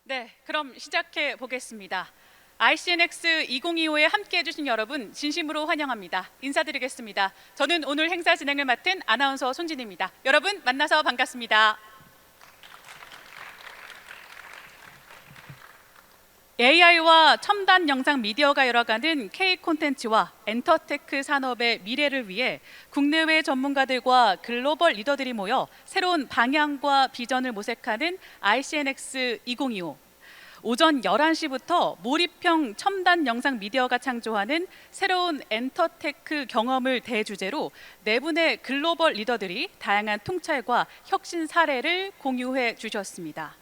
네, 그럼 시작해 보겠습니다. ICNX 2025에 함께해 주신 여러분 진심으로 환영합니다. 인사드리겠습니다. 저는 오늘 행사 진행을 맡은 아나운서 손진입니다. 여러분 만나서 반갑습니다. AI와 첨단 영상 미디어가 열어가는 K-콘텐츠와 엔터테크 산업의 미래를 위해 국내외 전문가들과 글로벌 리더들이 모여 새로운 방향과 비전을 모색하는 ICNX 2025. 오전 11시부터 몰입형 첨단 영상 미디어가 창조하는 새로운 엔터테크 경험을 대주제로 네 분의 글로벌 리더들이 다양한 통찰과 혁신 사례를 공유해 주셨습니다.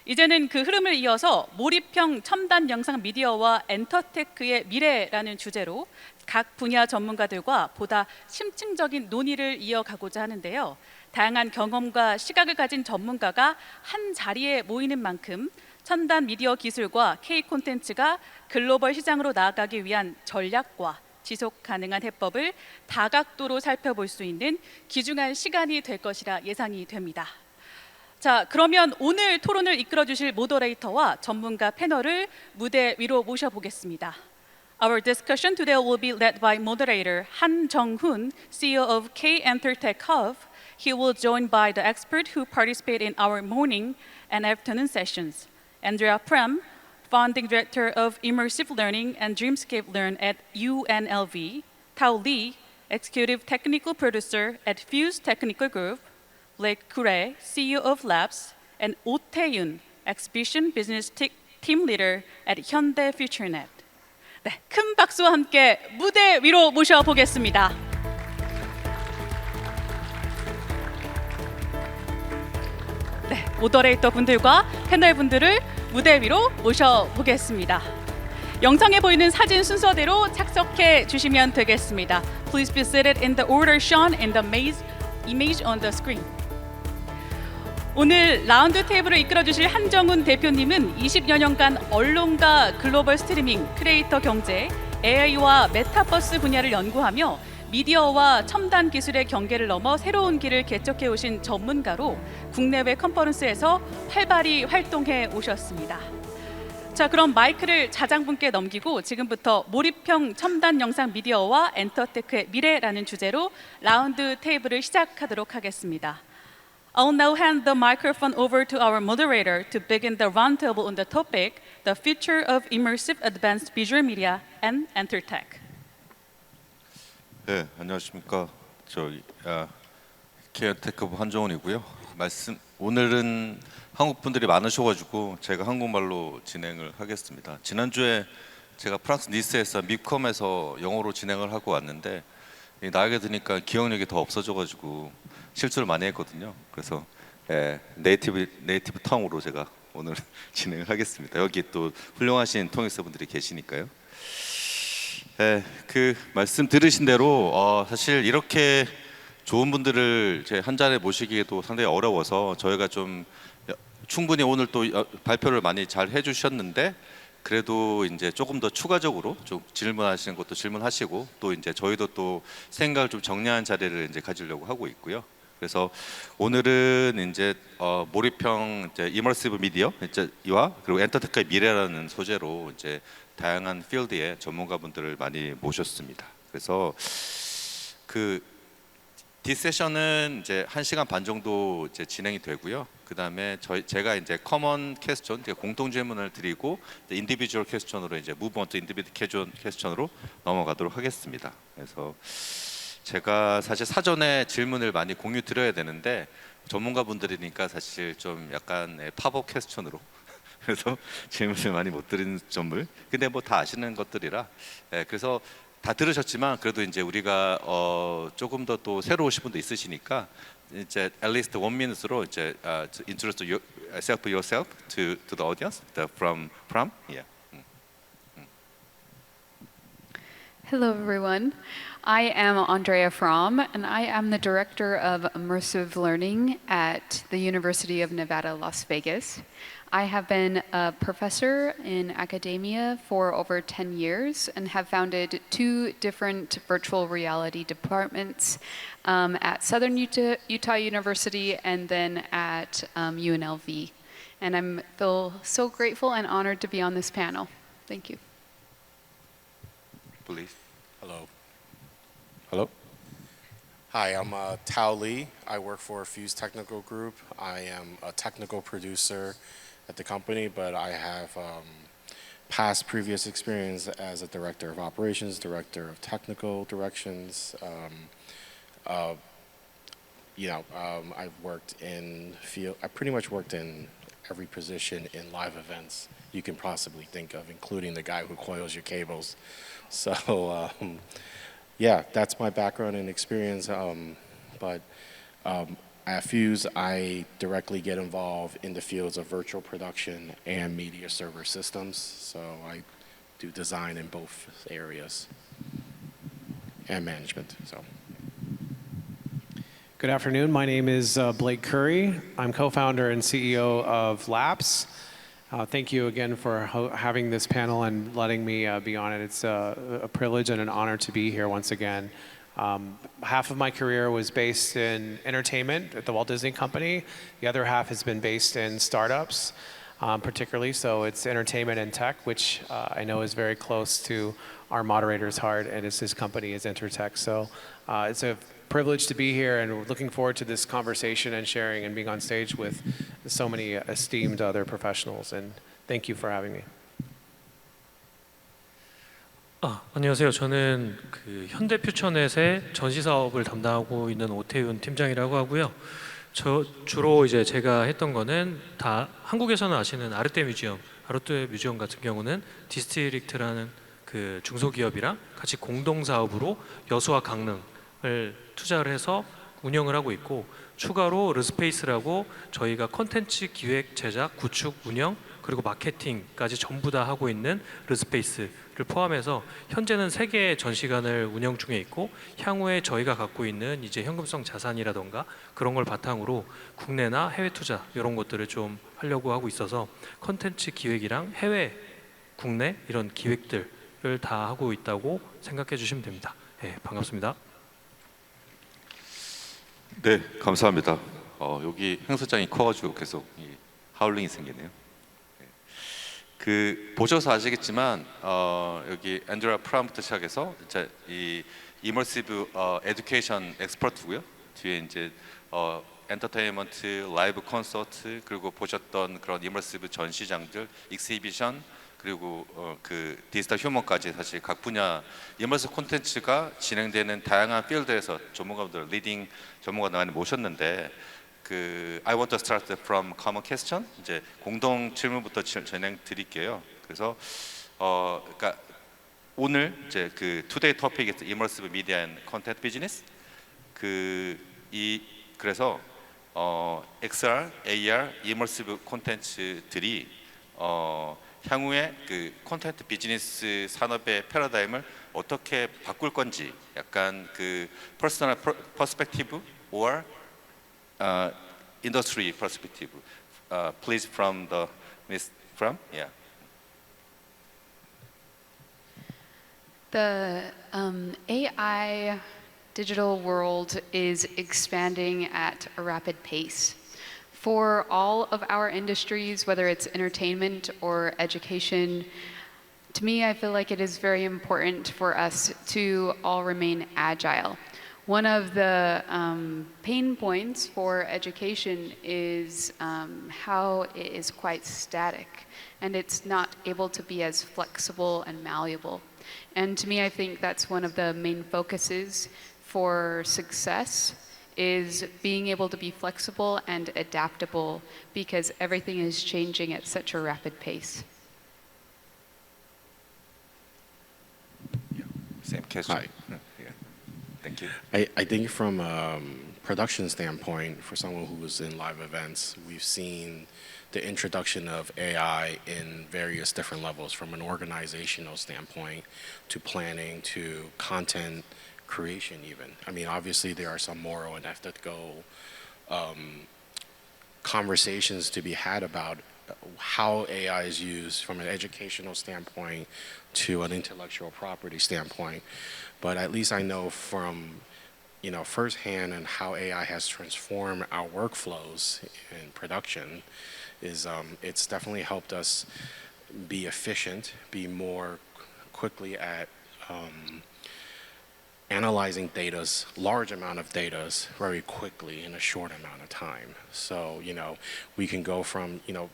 이제는 그 흐름을 이어서 몰입형 첨단 영상 미디어와 엔터테크의 미래라는 주제로 각 분야 전문가들과 보다 심층적인 논의를 이어가고자 하는데요. 다양한 경험과 시각을 가진 전문가가 한 자리에 모이는 만큼 첨단 미디어 기술과 K-콘텐츠가 글로벌 시장으로 나아가기 위한 전략과 지속 가능한 해법을 다각도로 살펴볼 수 있는 귀중한 시간이 될 것이라 예상이 됩니다. 자, 그러면 오늘 토론을 이끌어 주실 모더레이터와 전문가 패널을 무대 위로 모셔보겠습니다. Our discussion today will be led by moderator Han Jung-hun, CEO of K-EnterTech Hub. He will join by the expert who participate in our morning and afternoon sessions. Andrea Frahm, founding director of Immersive Learning and Dreamscape Learn at UNLV. Tao Li, executive technical producer at Fuse Technical Group. Kuhre, CEO of Labs, and Taeyoon Oh, exhibition business team leader at Hyundai Future Net. 네, 큰 박수와 함께 무대 위로 모셔보겠습니다. 네, 모더레이터 분들과 패널 분들을 무대 위로 모셔보겠습니다. 영상에 보이는 사진 순서대로 착석해 주시면 되겠습니다. Please be seated in the order shown in the image on the screen. 오늘 라운드 테이블을 이끌어 주실 한정훈 대표님은 20여 년간 언론과 글로벌 스트리밍, 크리에이터 경제, AI와 메타버스 분야를 연구하며 미디어와 첨단 기술의 경계를 넘어 새로운 길을 개척해 오신 전문가로 국내외 컨퍼런스에서 활발히 활동해 오셨습니다. 자, 그럼 마이크를 자장분께 넘기고 지금부터 몰입형 첨단 영상 미디어와 엔터테크의 미래라는 주제로 라운드 테이블을 시작하도록 하겠습니다. I'll now hand the microphone over to our moderator to begin the roundtable on the topic, the future of immersive advanced visual media and EnterTech. 네, 안녕하십니까. K-EnterTech Hub 한정훈이고요. 오늘은 한국 분들이 많으셔가지고 제가 한국말로 진행을 하겠습니다. 지난주에 제가 프랑스 니스에서 미컴에서 영어로 진행을 하고 왔는데 나이가 드니까 기억력이 더 없어져가지고 실수를 많이 했거든요. 그래서 네이티브 텅으로 제가 오늘 진행을 하겠습니다. 여기 또 훌륭하신 통역사 분들이 계시니까요. 그 말씀 들으신 대로 사실 이렇게 좋은 분들을 제 한 자리에 모시기에도 상당히 어려워서 저희가 좀 충분히 오늘 또 발표를 많이 잘 해주셨는데 그래도 이제 조금 더 추가적으로 좀 질문하시는 것도 질문하시고 또 이제 저희도 또 생각을 좀 정리한 자리를 이제 가지려고 하고 있고요. 그래서 오늘은 이제 몰입형 이제 이머시브 미디어와 그리고 엔터테크의 미래라는 소재로 이제 다양한 필드의 전문가분들을 많이 모셨습니다. 그래서 디세션은 이제 1시간 반 정도 이제 진행이 되고요. 그다음에 제가 이제 커먼 퀘스천, 공통 질문을 드리고 인디비주얼 퀘스천으로 이제 무브 온투 인디비주얼 퀘스천으로 넘어가도록 하겠습니다. 그래서 제가 사실 사전에 질문을 많이 공유 드려야 되는데 전문가분들이니까 사실 좀 약간 팝업 퀘스천으로 그래서 질문을 많이 못 드리는 점을 근데 뭐 다 아시는 것들이라 그래서 다 들으셨지만 그래도 이제 우리가 조금 더 또 새로 오신 분도 있으시니까 이제 at least 1 minute로 이제 to introduce yourself to the audience from yeah. Hello everyone. I am Andrea Frahm and I am the director of Immersive Learning at the University of Nevada, Las Vegas. I have been a professor in academia for over 10 years and have founded 2 different virtual reality departments at Southern Utah University and then at UNLV. And I feel so grateful and honored to be on this panel. Thank you. Please. Hello. Hello. Hi, I'm Tao Li. I work for Fuse Technical Group. I am a technical producer at the company, but I have past previous experience as a director of operations, director of technical directions. I've worked in field. I pretty much worked in every position in live events you can possibly think of, including the guy who coils your cables. So yeah, that's my background and experience. At Fuse, I directly get involved in the fields of virtual production and media server systems. So I do design in both areas and management. So. Good afternoon. My name is Blake Kuhre. I'm co-founder and CEO of Laps. Thank you again for having this panel and letting me be on it. It's a privilege and an honor to be here once again. Half of my career was based in entertainment at the Walt Disney Company. The other half has been based in startups, particularly. So it's entertainment and tech, which I know is very close to our moderator's heart, and it's his company is EnterTech. So it's a privilege to be here, and we're looking forward to this conversation and sharing and being on stage with so many esteemed other professionals. And thank you for having me. 안녕하세요. 저는 그 현대 퓨처넷의 전시 사업을 담당하고 있는 오태윤 팀장이라고 하고요. 주로 이제 제가 했던 거는 다 한국에서는 아시는 아르테 뮤지엄 같은 경우는 디스트릭트라는 그 중소기업이랑 같이 공동 사업으로 여수와 강릉을 투자를 해서 운영을 하고 있고, 추가로 르스페이스라고 저희가 콘텐츠 기획, 제작, 구축, 운영 그리고 마케팅까지 전부 다 하고 있는 르스페이스를 포함해서 현재는 3개의 전시관을 운영 중에 있고, 향후에 저희가 갖고 있는 이제 현금성 자산이라던가 그런 걸 바탕으로 국내나 해외 투자 이런 것들을 좀 하려고 하고 있어서 콘텐츠 기획이랑 해외, 국내 이런 기획들을 다 하고 있다고 생각해 주시면 됩니다. 네, 반갑습니다. 네, 감사합니다. 여기 행사장이 커가지고 계속 하울링이 생기네요. 보셔서 아시겠지만 여기 앤드레아 프람부터 시작해서 이제 이 이머시브 에듀케이션 엑스퍼트고요. 뒤에 이제 엔터테인먼트, 라이브 콘서트, 그리고 보셨던 그런 이머시브 전시장들, 익시비션, 그리고 그 디지털 휴머까지 사실 각 분야 이머시브 콘텐츠가 진행되는 다양한 필드에서 전문가분들, 리딩 전문가들 많이 모셨는데, I want to start from common question. 이제 공동 질문부터 진행 드릴게요. 그래서 그러니까 오늘 이제 today topic is immersive media and content business. 그래서 XR, AR, immersive 콘텐츠들이 향후에 콘텐츠 비즈니스 산업의 패러다임을 어떻게 바꿀 건지, 약간 퍼스널 퍼스펙티브 or industry perspective. Please, from the Miss Frahm. Yeah. The AI digital world is expanding at a rapid pace. For all of our industries, whether it's entertainment or education, to me, I feel like it is very important for us to all remain agile. One of the pain points for education is how it is quite static, and it's not able to be as flexible and malleable. And to me, I think that's one of the main focuses for success, is being able to be flexible and adaptable, because everything is changing at such a rapid pace. Yeah. Same question. Hi. Yeah. Thank you. I think from a production standpoint, for someone who was in live events, we've seen the introduction of AI in various different levels, from an organizational standpoint to planning to content creation even. I mean, obviously there are some moral and ethical conversations to be had about how AI is used from an educational standpoint to an intellectual property standpoint. But at least I know from firsthand and how AI has transformed our workflows in production is it's definitely helped us be efficient, be more quickly at analyzing data's large amount of data's very quickly in a short amount of time. So, you know, we can go from, you know,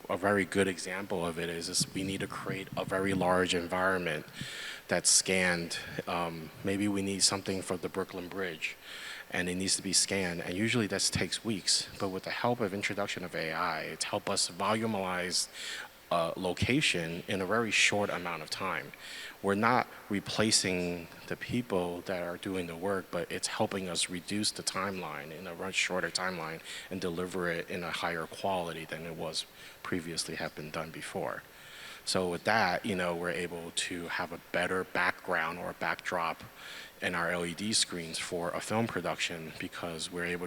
a very good example of it is we need to create a very large environment that's scanned. Maybe we need something for the Brooklyn Bridge, and it needs to be scanned, and usually that takes weeks. But with the help of introduction of AI, it's helped us volumelize location in a very short amount of time. We're not replacing the people that are doing the work, but it's helping us reduce the timeline in a much shorter timeline and deliver it in a higher quality than it was previously have been done before. So with that, you know, we're able to have a better background or backdrop in our LED screens for a film production because we're able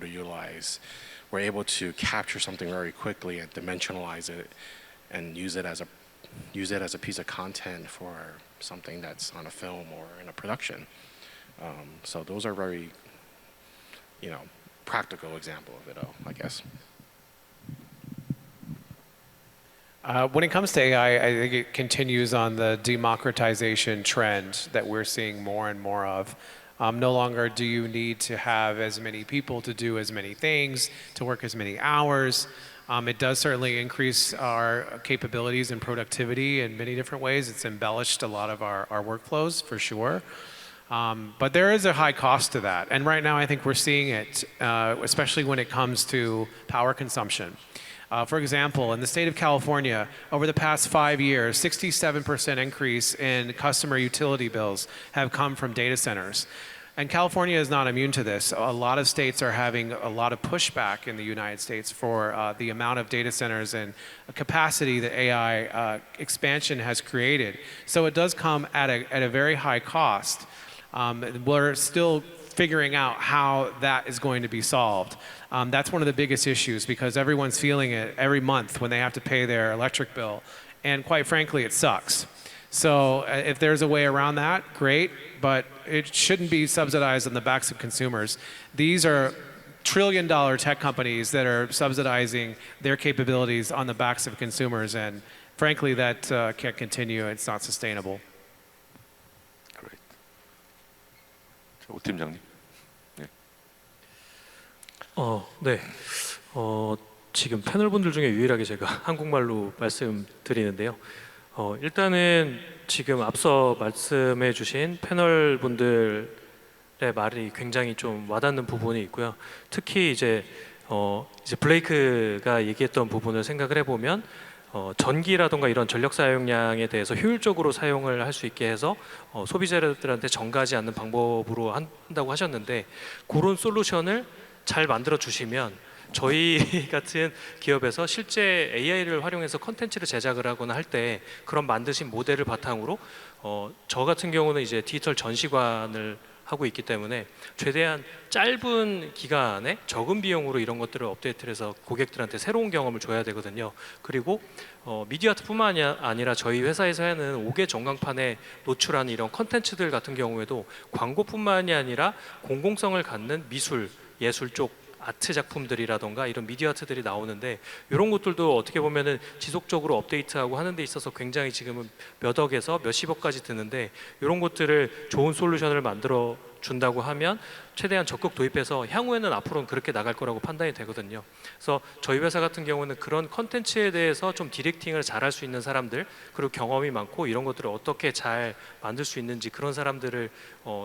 to capture something very quickly and dimensionalize it and use it as a piece of content for something that's on a film or in a production. So those are very, you know, practical example of it all, I guess. When it comes to AI, I think it continues on the democratization trend that we're seeing more and more of. No longer do you need to have as many people to do as many things, to work as many hours. It does certainly increase our capabilities and productivity in many different ways. It's embellished a lot of our workflows, for sure. But there is a high cost to that. And right now, I think we're seeing it, especially when it comes to power consumption. For example, in the state of California, over the past 5 years, 67% increase in customer utility bills have come from data centers. And California is not immune to this. A lot of states are having a lot of pushback in the United States for the amount of data centers and capacity that AI expansion has created. So it does come at a very high cost. We're still figuring out how that is going to be solved. That's one of the biggest issues because everyone's feeling it every month when they have to pay their electric bill. And quite frankly, it sucks. So if there's a way around that, great, but it shouldn't be subsidized on the backs of consumers. These are trillion-dollar tech companies that are subsidizing their capabilities on the backs of consumers, and frankly, that can't continue. It's not sustainable. Great. 오 팀장님. 네. 네. 지금 패널분들 중에 유일하게 제가 한국말로 말씀드리는데요. 일단은 지금 앞서 말씀해 주신 패널분들의 말이 굉장히 좀 와닿는 부분이 있고요. 특히 이제 블레이크가 얘기했던 부분을 생각을 해보면 전기라던가 이런 전력 사용량에 대해서 효율적으로 사용을 할 수 있게 해서 소비자들한테 정가하지 않는 방법으로 한다고 하셨는데 그런 솔루션을 잘 만들어 주시면 저희 같은 기업에서 실제 AI를 활용해서 컨텐츠를 제작을 하거나 할 때 그런 만드신 모델을 바탕으로 저 같은 경우는 이제 디지털 전시관을 하고 있기 때문에 최대한 짧은 기간에 적은 비용으로 이런 것들을 업데이트를 해서 고객들한테 새로운 경험을 줘야 되거든요. 그리고 미디어 아트뿐만 아니라 저희 회사에서 하는 5개 전광판에 노출하는 이런 컨텐츠들 같은 경우에도 광고뿐만이 아니라 공공성을 갖는 미술, 예술 쪽 아트 작품들이라던가 이런 미디어 아트들이 나오는데 이런 것들도 어떻게 보면은 지속적으로 업데이트하고 하는 데 있어서 굉장히 지금은 몇 억에서 몇십억까지 드는데 이런 것들을 좋은 솔루션을 만들어 준다고 하면 최대한 적극 도입해서 향후에는 앞으로는 그렇게 나갈 거라고 판단이 되거든요. 그래서 저희 회사 같은 경우는 그런 컨텐츠에 대해서 좀 디렉팅을 잘할 수 있는 사람들 그리고 경험이 많고 이런 것들을 어떻게 잘 만들 수 있는지 그런 사람들을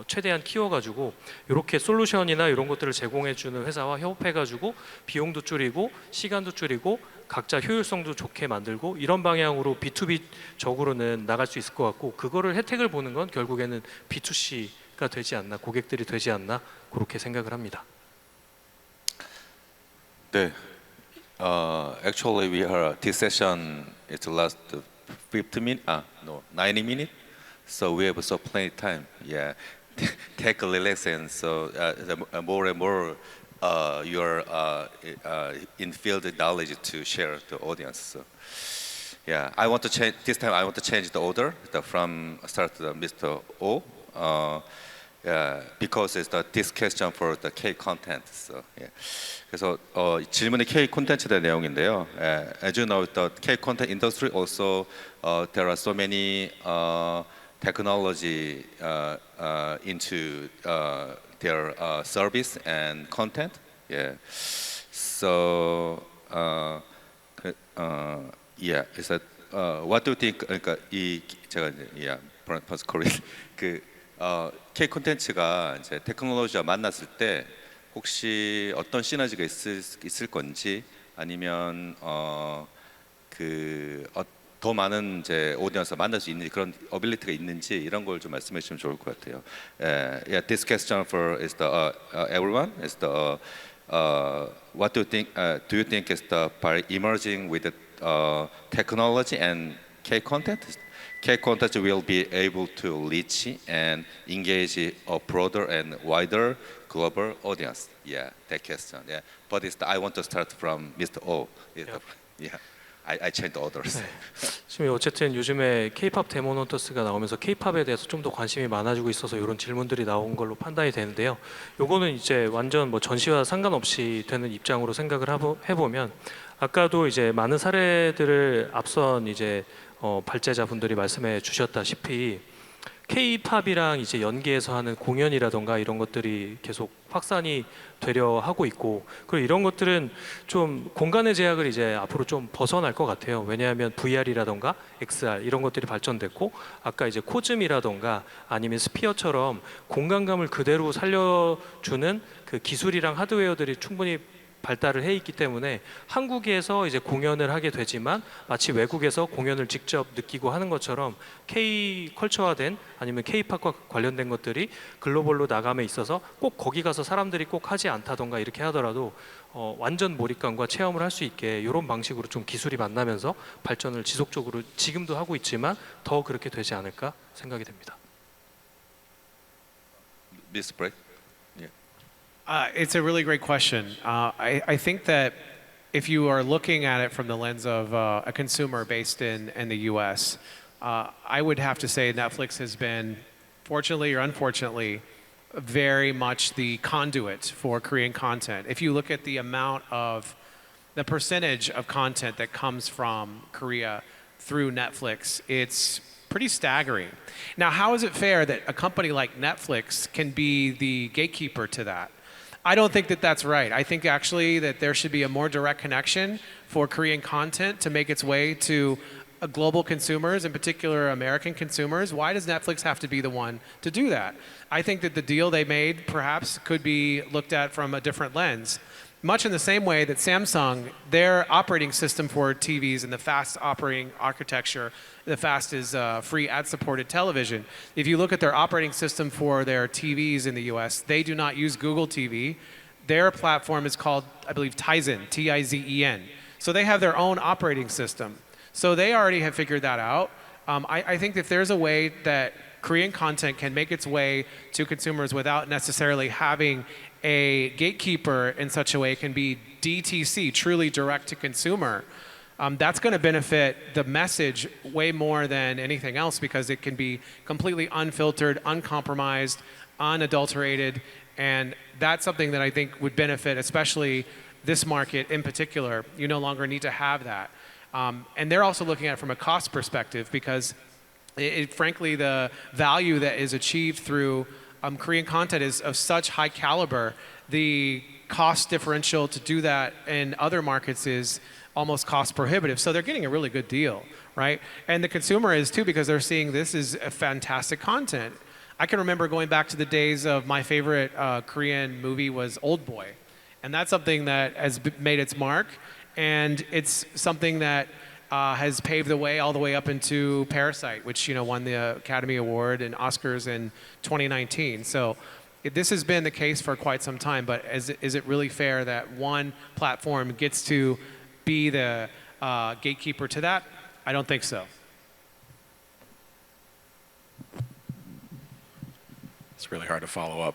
최대한 키워가지고 이렇게 솔루션이나 이런 것들을 제공해주는 회사와 협업해가지고 비용도 줄이고 시간도 줄이고 각자 효율성도 좋게 만들고 이런 방향으로 B2B적으로는 나갈 수 있을 것 같고 그거를 혜택을 보는 건 결국에는 B2C가 되지 않나 고객들이 되지 않나 그렇게 생각을 합니다. 네. Actually, this session is last 50 minutes. 90 minutes. So we have so plenty of time. Yeah. Take a relax and so more and more your in-field knowledge to share to the audience. So, yeah, I want to change this time. I want to change the order from start to Mr. Oh. because it's this question for the K content. So, yeah. 그래서 질문이 K 콘텐츠의 내용인데요. As you know, the K content industry also there are so many technology into their service and content. Yeah. So yeah. Is that what do you think? 그러니까 이 제가 이제 yeah, 그 K 콘텐츠가 이제 테크놀로지와 만났을 때 혹시 어떤 시너지가 있을 건지 아니면 더 많은 이제 오디언스 만날 수 있는 그런 어빌리티가 있는지 이런 걸 좀 말씀해 주시면 좋을 것 같아요. Yeah, this question for is the everyone is the what do you think? Do you think is the by emerging with the technology and K content? K content will be able to reach and engage a broader and wider global audience. Yeah, that question. Yeah, but I want to start from Mr. Oh. Yeah, I changed orders. 네. 지금 어쨌든 요즘에 K-팝 데모노터스가 나오면서 K-팝에 대해서 좀 더 관심이 많아지고 있어서 이런 질문들이 나온 걸로 판단이 되는데요. 요거는 이제 완전 뭐 전시와 상관없이 되는 입장으로 생각을 해보면 아까도 이제 많은 사례들을 앞선 이제 발제자분들이 말씀해 주셨다시피 K-팝이랑 이제 연계해서 하는 공연이라던가 이런 것들이 계속 확산이 되려 하고 있고, 그리고 이런 것들은 좀 공간의 제약을 이제 앞으로 좀 벗어날 것 같아요. 왜냐하면 VR이라던가 XR 이런 것들이 발전됐고, 아까 이제 코즘이라던가 아니면 스피어처럼 공간감을 그대로 살려주는 그 기술이랑 하드웨어들이 충분히 발달을 해 있기 때문에 한국에서 이제 공연을 하게 되지만 마치 외국에서 공연을 직접 느끼고 하는 것처럼 K 컬처화된 아니면 K-팝과 관련된 것들이 글로벌로 나감에 있어서 꼭 거기 가서 사람들이 꼭 하지 않다던가 이렇게 하더라도 완전 몰입감과 체험을 할 수 있게 이런 방식으로 좀 기술이 만나면서 발전을 지속적으로 지금도 하고 있지만 더 그렇게 되지 않을까 생각이 됩니다. Miss Break. It's a really great question. I think that if you are looking at it from the lens of a consumer based in the US, I would have to say Netflix has been, fortunately or unfortunately, very much the conduit for Korean content. If you look at the percentage of content that comes from Korea through Netflix, it's pretty staggering. Now, how is it fair that a company like Netflix can be the gatekeeper to that? I don't think that that's right. I think actually that there should be a more direct connection for Korean content to make its way to global consumers, in particular American consumers. Why does Netflix have to be the one to do that? I think that the deal they made perhaps could be looked at from a different lens. Much in the same way that Samsung, their operating system for TVs and the fast operating architecture, the fast is free ad-supported television. If you look at their operating system for their TVs in the US, they do not use Google TV. Their platform is called, I believe, Tizen, Tizen. So they have their own operating system. So they already have figured that out. I think if there's a way that Korean content can make its way to consumers without necessarily having a gatekeeper in such a way, it can be DTC, truly direct to consumer. That's going to benefit the message way more than anything else because it can be completely unfiltered, uncompromised, unadulterated, and that's something that I think would benefit, especially this market in particular. You no longer need to have that. And they're also looking at it from a cost perspective because, frankly, the value that is achieved through Korean content is of such high caliber. The cost differential to do that in other markets is almost cost prohibitive. So they're getting a really good deal, right? And the consumer is too because they're seeing this is a fantastic content. I can remember going back to the days of my favorite Korean movie was Old Boy. And that's something that has made its mark. And it's something that has paved the way all the way up into Parasite, which won the Academy Award and Oscars in 2019. So this has been the case for quite some time, but is it really fair that one platform gets to be the gatekeeper to that? I don't think so. It's really hard to follow up.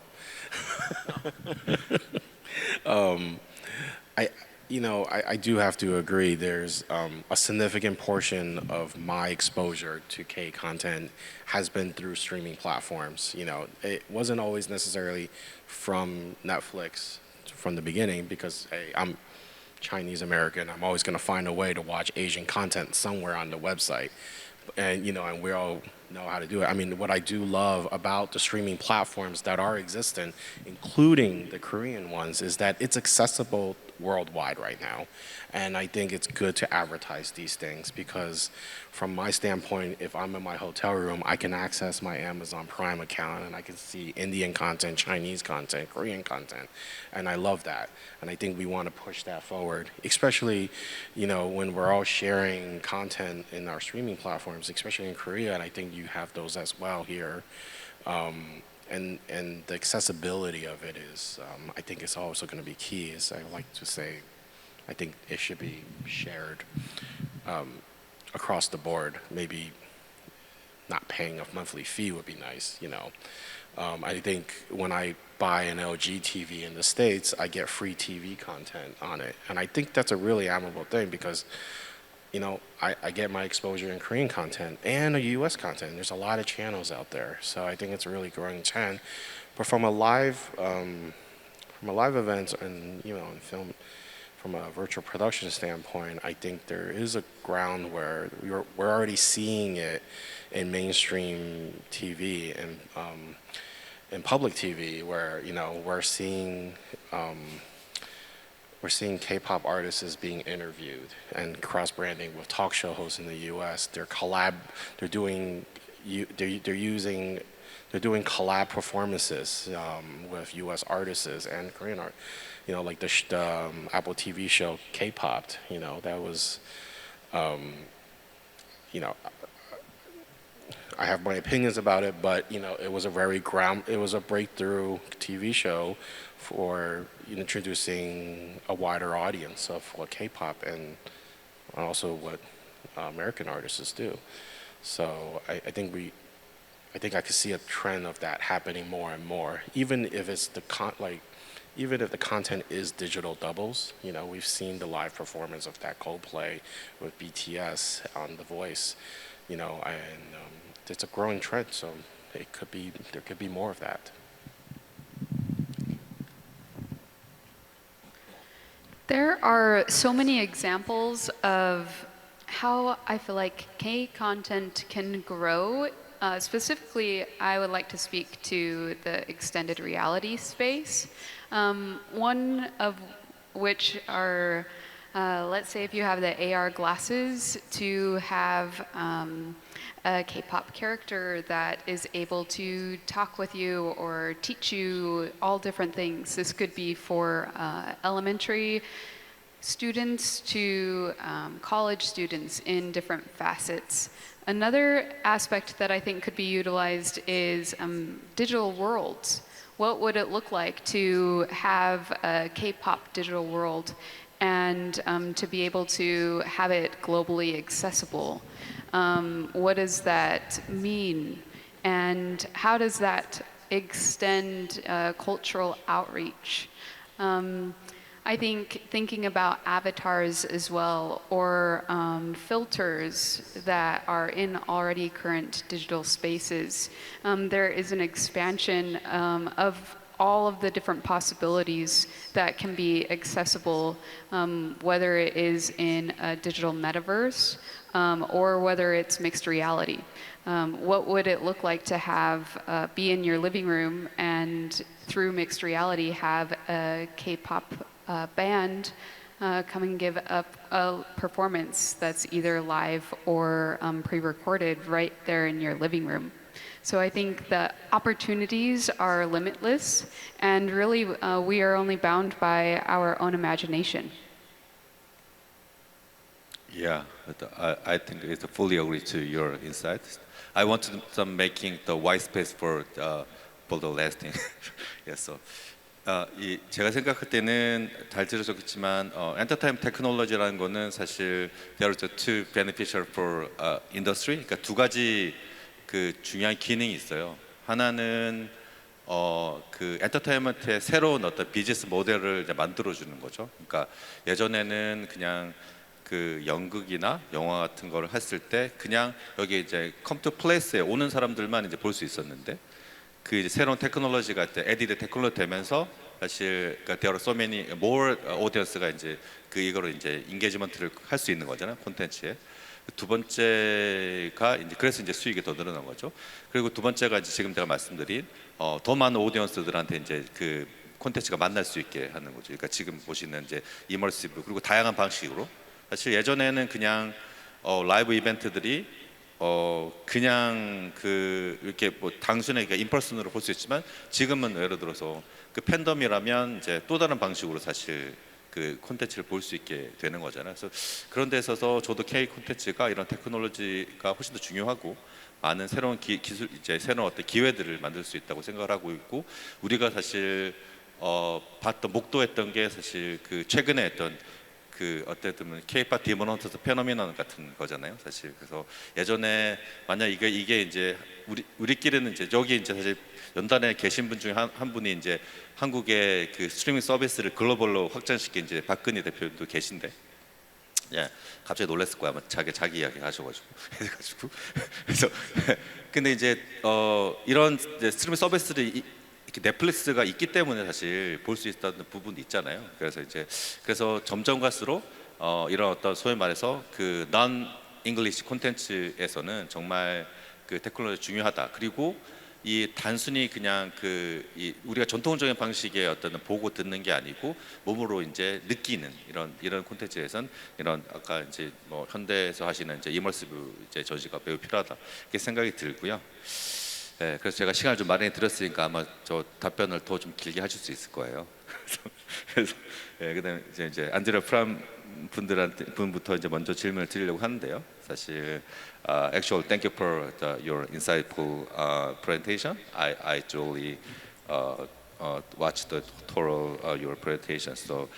you know, I do have to agree. There's a significant portion of my exposure to K content has been through streaming platforms. You know, it wasn't always necessarily from Netflix from the beginning because, hey, I'm Chinese American. I'm always going to find a way to watch Asian content somewhere on the website. And, you know, and we all know how to do it. I mean, what I do love about the streaming platforms that are existent, including the Korean ones, is that it's accessible worldwide right now. And I think it's good to advertise these things because from my standpoint, if I'm in my hotel room, I can access my Amazon Prime account and I can see Indian content, Chinese content, Korean content. And I love that. And I think we want to push that forward, especially, you know, when we're all sharing content in our streaming platforms, especially in Korea. And I think you have those as well here. And the accessibility of it is, I think it's also going to be key. As I like to say, I think it should be shared across the board. Maybe not paying a monthly fee would be nice, you know. I think when I buy an LG TV in the States, I get free TV content on it. And I think that's a really admirable thing because, you know, I get my exposure in Korean content and US content. There's a lot of channels out there. So I think it's a really growing trend. But from a live event and, you know, in film, from a virtual production standpoint, I think there is a ground where we're already seeing it in mainstream TV and in public TV, where, you know, we're seeing K-pop artists being interviewed and cross-branding with talk show hosts in the U.S. They're doing collab performances with U.S. artists and Korean art. You know, like the Apple TV show K-popped. You know, that was, you know, I have my opinions about it, but you know, it was a breakthrough TV show for introducing a wider audience of what K-pop and also what American artists do. So I think I could see a trend of that happening more and more, even if it's even if the content is digital doubles. You know, we've seen the live performance of that Coldplay with BTS on The Voice. You know, and it's a growing trend, so there could be more of that. There are so many examples of how I feel like K content can grow. Specifically, I would like to speak to the extended reality space. One of which are, let's say if you have the AR glasses, to have a K-pop character that is able to talk with you or teach you all different things. This could be for elementary students to college students in different facets. Another aspect that I think could be utilized is digital worlds. What would it look like to have a K-pop digital world and to be able to have it globally accessible? What does that mean? And how does that extend cultural outreach? I think thinking about avatars as well, or filters that are in already current digital spaces. There is an expansion of all of the different possibilities that can be accessible, whether it is in a digital metaverse or whether it's mixed reality. What would it look like to have be in your living room and through mixed reality have a K-pop band come and give up a performance that's either live or pre-recorded right there in your living room? So I think the opportunities are limitless, and really we are only bound by our own imagination. Yeah, I think it's fully agree to your insights. I want to start making the white space for the lasting. Yes, so. 제가 생각할 때는 잘 들으셨겠지만 엔터테인먼트 테크놀로지라는 거는 사실 there are two beneficial for industry. 그러니까 두 가지 그 중요한 기능이 있어요. 하나는 그 엔터테인먼트의 새로운 어떤 비즈니스 모델을 이제 만들어주는 거죠. 그러니까 예전에는 그냥 그 연극이나 영화 같은 거를 했을 때 그냥 여기 이제 컴퓨터 플레이스에 오는 사람들만 이제 볼 수 있었는데 그 이제 새로운 테크놀로지가 이제 에디드 테크놀로지 되면서 사실 그러니까 there are so many more audience가 이제 그 이거를 이제 인게이지먼트를 할 수 있는 거잖아요, 콘텐츠에. 두 번째가 이제 그래서 이제 수익이 더 늘어난 거죠. 그리고 두 번째가 이제 지금 제가 말씀드린 더 많은 오디언스들한테 이제 그 콘텐츠가 만날 수 있게 하는 거죠. 그러니까 지금 보시는 이제 이머시브 그리고 다양한 방식으로 사실 예전에는 그냥 라이브 이벤트들이 그냥 그 이렇게 뭐 단순하게 그러니까 인퍼슨으로 볼 수 있지만 지금은 예를 들어서 그 팬덤이라면 이제 또 다른 방식으로 사실 그 콘텐츠를 볼 수 있게 되는 거잖아요. 그래서 그런 데 있어서 저도 K 콘텐츠가 이런 테크놀로지가 훨씬 더 중요하고 많은 새로운 기술 이제 새로운 어떤 기회들을 만들 수 있다고 생각을 하고 있고 우리가 사실 봤던 목도했던 게 사실 그 최근에 했던 그 어쨌든 K-pop 디몬 헌터스 페노미넌 같은 거잖아요, 사실. 그래서 예전에 만약 이게 이제 우리끼리는 이제 여기 이제 사실 연단에 계신 분 중에 한 분이 이제 한국의 그 스트리밍 서비스를 글로벌로 확장시킨 이제 박근희 대표도 계신데, 예, 갑자기 놀랐을 거야, 아마 자기 이야기 하셔가지고 해가지고 그래서 근데 이제 이런 이제 스트리밍 서비스들이 이렇게 넷플릭스가 있기 때문에 사실 볼 수 있다는 부분이 있잖아요. 그래서 점점 갈수록 이런 어떤 소위 말해서 그 non English 콘텐츠에서는 정말 그 테크놀로지 중요하다. 그리고 이 단순히 그냥 우리가 전통적인 방식의 어떤 보고 듣는 게 아니고 몸으로 이제 느끼는 이런 콘텐츠에선 이런 아까 이제 뭐 현대에서 하시는 이제 이머시브 이제 전시가 매우 필요하다 이렇게 생각이 들고요. 네, 그래서 제가 시간을 좀 마련해 드렸으니까 아마 저 답변을 더 좀 길게 하실 수 있을 거예요. 그래서 예, 그다음에 이제 안드레아 프람 분부터 이제 먼저 질문을 드리려고 하는데요. 사실 actually thank you for your insightful presentation. I truly watched the total your presentation. So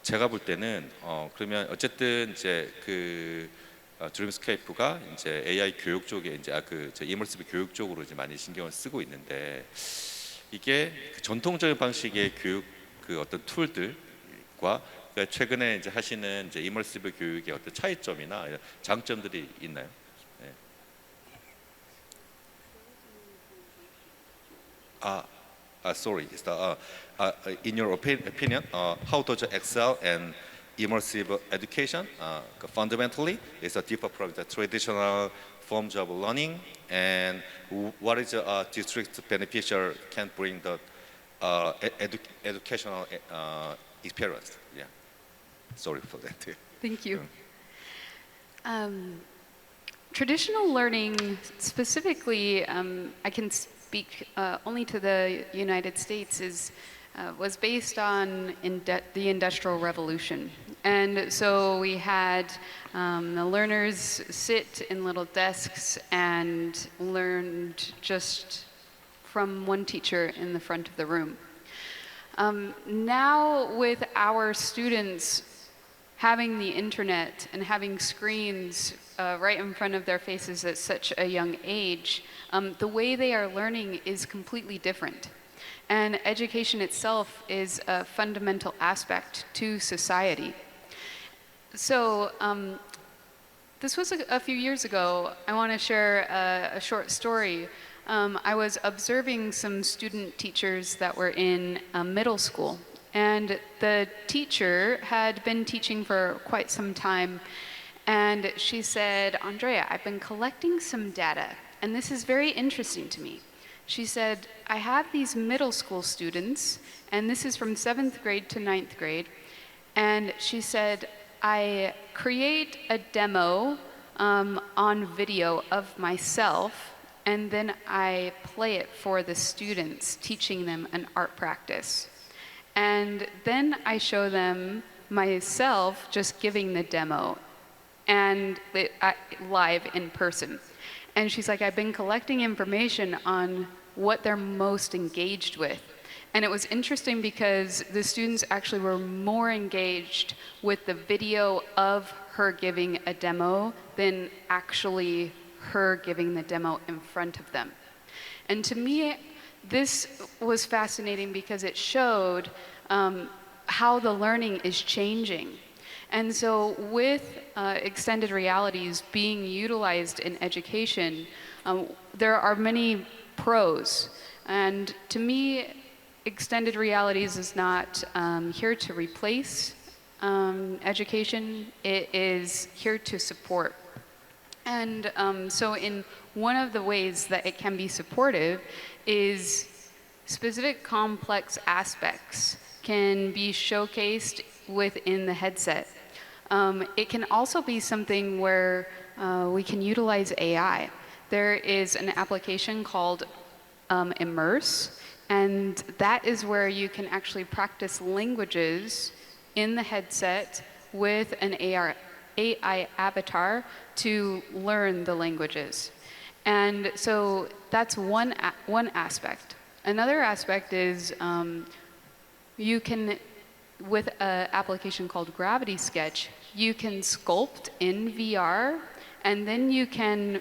제가 볼 때는 그러면 어쨌든 이제 드림스케이프가 이제 AI 교육 쪽에 이제 이머시브 교육 쪽으로 이제 많이 신경을 쓰고 있는데 이게 그 전통적인 방식의 교육 그 어떤 툴들과 그러니까 최근에 이제 하시는 이제 이머시브 교육의 어떤 차이점이나 장점들이 있나요? 네. Sorry. In your opinion, how does Excel and immersive education fundamentally is a different from the traditional forms of learning, and what is a district beneficial can bring the educational experience? Yeah. Sorry for that. Thank you. Traditional learning, specifically, I can speak only to the United States, was based on the Industrial Revolution. And so we had the learners sit in little desks and learned just from one teacher in the front of the room. Now with our students having the internet and having screens right in front of their faces at such a young age, the way they are learning is completely different. And education itself is a fundamental aspect to society. So this was a few years ago. I want to share a short story. I was observing some student teachers that were in middle school. And the teacher had been teaching for quite some time. And she said, Andrea, I've been collecting some data, and this is very interesting to me. She said, I have these middle school students, and this is from 7th grade to 9th grade. And she said, I create a demo on video of myself, and then I play it for the students, teaching them an art practice. And then I show them myself just giving the demo and live in person. And she's like, I've been collecting information on what they're most engaged with. And it was interesting because the students actually were more engaged with the video of her giving a demo than actually her giving the demo in front of them. And to me, this was fascinating because it showed how the learning is changing. And so with extended realities being utilized in education, there are many pros. And to me, extended realities is not here to replace education, it is here to support. And so in one of the ways that it can be supportive is specific complex aspects can be showcased within the headset. It can also be something where we can utilize AI. There is an application called Immerse, and that is where you can actually practice languages in the headset with an AI avatar to learn the languages. And so that's one aspect. Another aspect is you can, with an application called Gravity Sketch, you can sculpt in VR, and then you can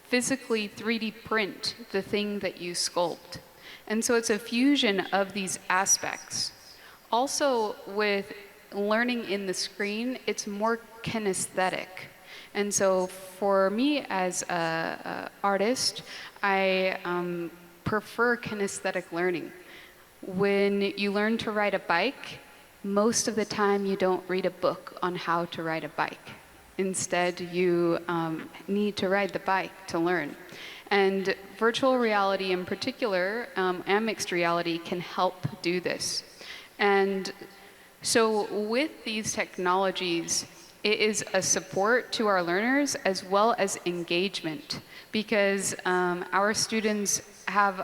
physically 3D print the thing that you sculpt. And so it's a fusion of these aspects. Also, with learning in the screen, it's more kinesthetic. And so for me as an artist, I prefer kinesthetic learning. When you learn to ride a bike, most of the time you don't read a book on how to ride a bike. Instead, you need to ride the bike to learn. And virtual reality in particular, and mixed reality can help do this. And so with these technologies, it is a support to our learners as well as engagement, because our students have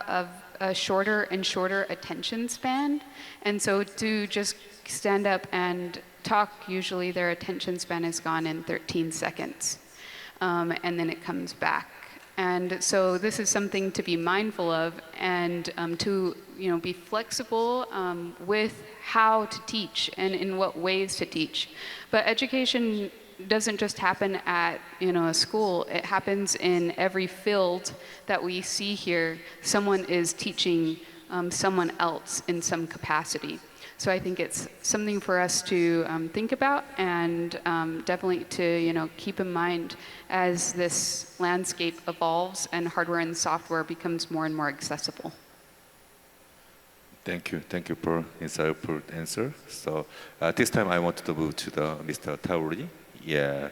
a shorter and shorter attention span. And so to just stand up and talk, usually their attention span is gone in 13 seconds. And then it comes back. And so this is something to be mindful of, and to be flexible with how to teach and in what ways to teach. But education doesn't just happen at a school. It happens in every field that we see here. Someone is teaching someone else in some capacity. So I think it's something for us to think about, and definitely to keep in mind as this landscape evolves and hardware and software becomes more and more accessible. Thank you for insightful answer. So this time I want to move to the Mr. Tao Li. Yeah.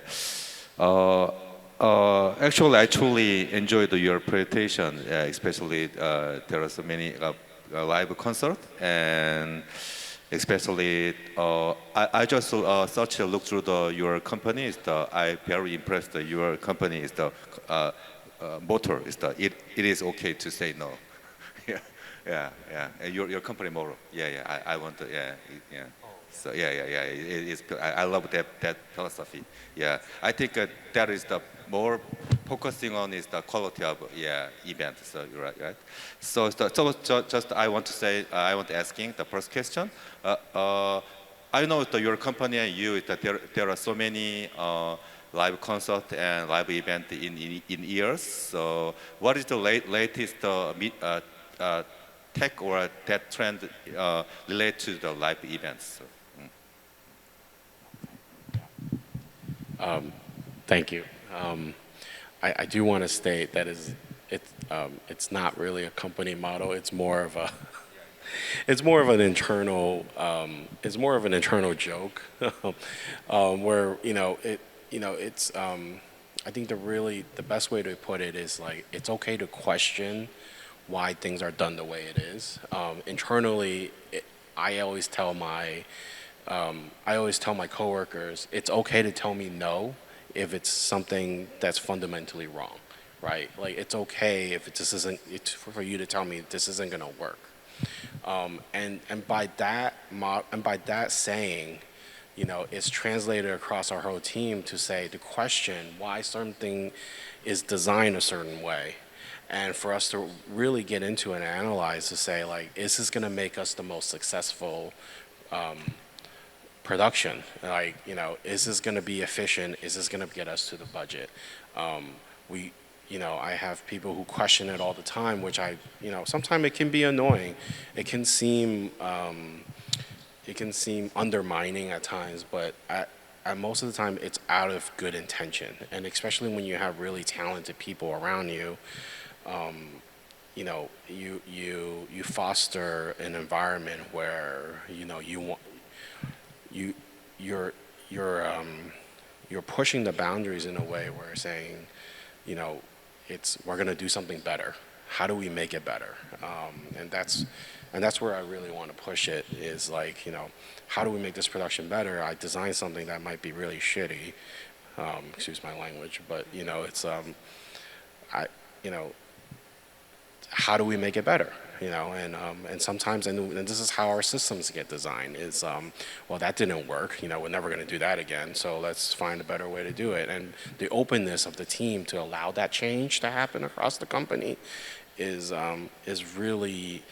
Actually, I truly enjoyed your presentation, especially there are so many live concert, and especially I just such a look through your company. I very impressed. Your company is the motto is it is okay to say no. Yeah. Your company motto. Yeah. I want to. Yeah. So yeah. I love that philosophy. Yeah. I think that is the more focusing on is the quality of event. So you're right. So just I want to asking the first question. I know that your company and you that there are so many live concert and live event in years. So what is the latest tech or that trend related to the live events? Thank you. I do want to state that it's not really a company motto. It's more of an internal joke where it's I think the best way to put it is like it's okay to question why things are done the way it is. Internally, I always tell my coworkers it's okay to tell me no if it's something that's fundamentally wrong, right? Like it's okay if it's for you to tell me this isn't gonna work. And by that saying, it's translated across our whole team to say to question why something is designed a certain way, and for us to really get into and analyze to say like, is this gonna make us the most successful production? Like, is this going to be efficient? Is this going to get us to the budget? I have people who question it all the time, which sometimes it can be annoying. It can seem undermining at times, but at most of the time it's out of good intention. And especially when you have really talented people around you, you foster an environment where you're pushing the boundaries in a way where you're saying, we're going to do something better. How do we make it better? And that's where I really want to push it, is like, how do we make this production better? I designed something that might be really shitty, excuse my language, but how do we make it better? And sometimes, and this is how our systems get designed, is, well, that didn't work, we're never going to do that again, so let's find a better way to do it. And the openness of the team to allow that change to happen across the company is really,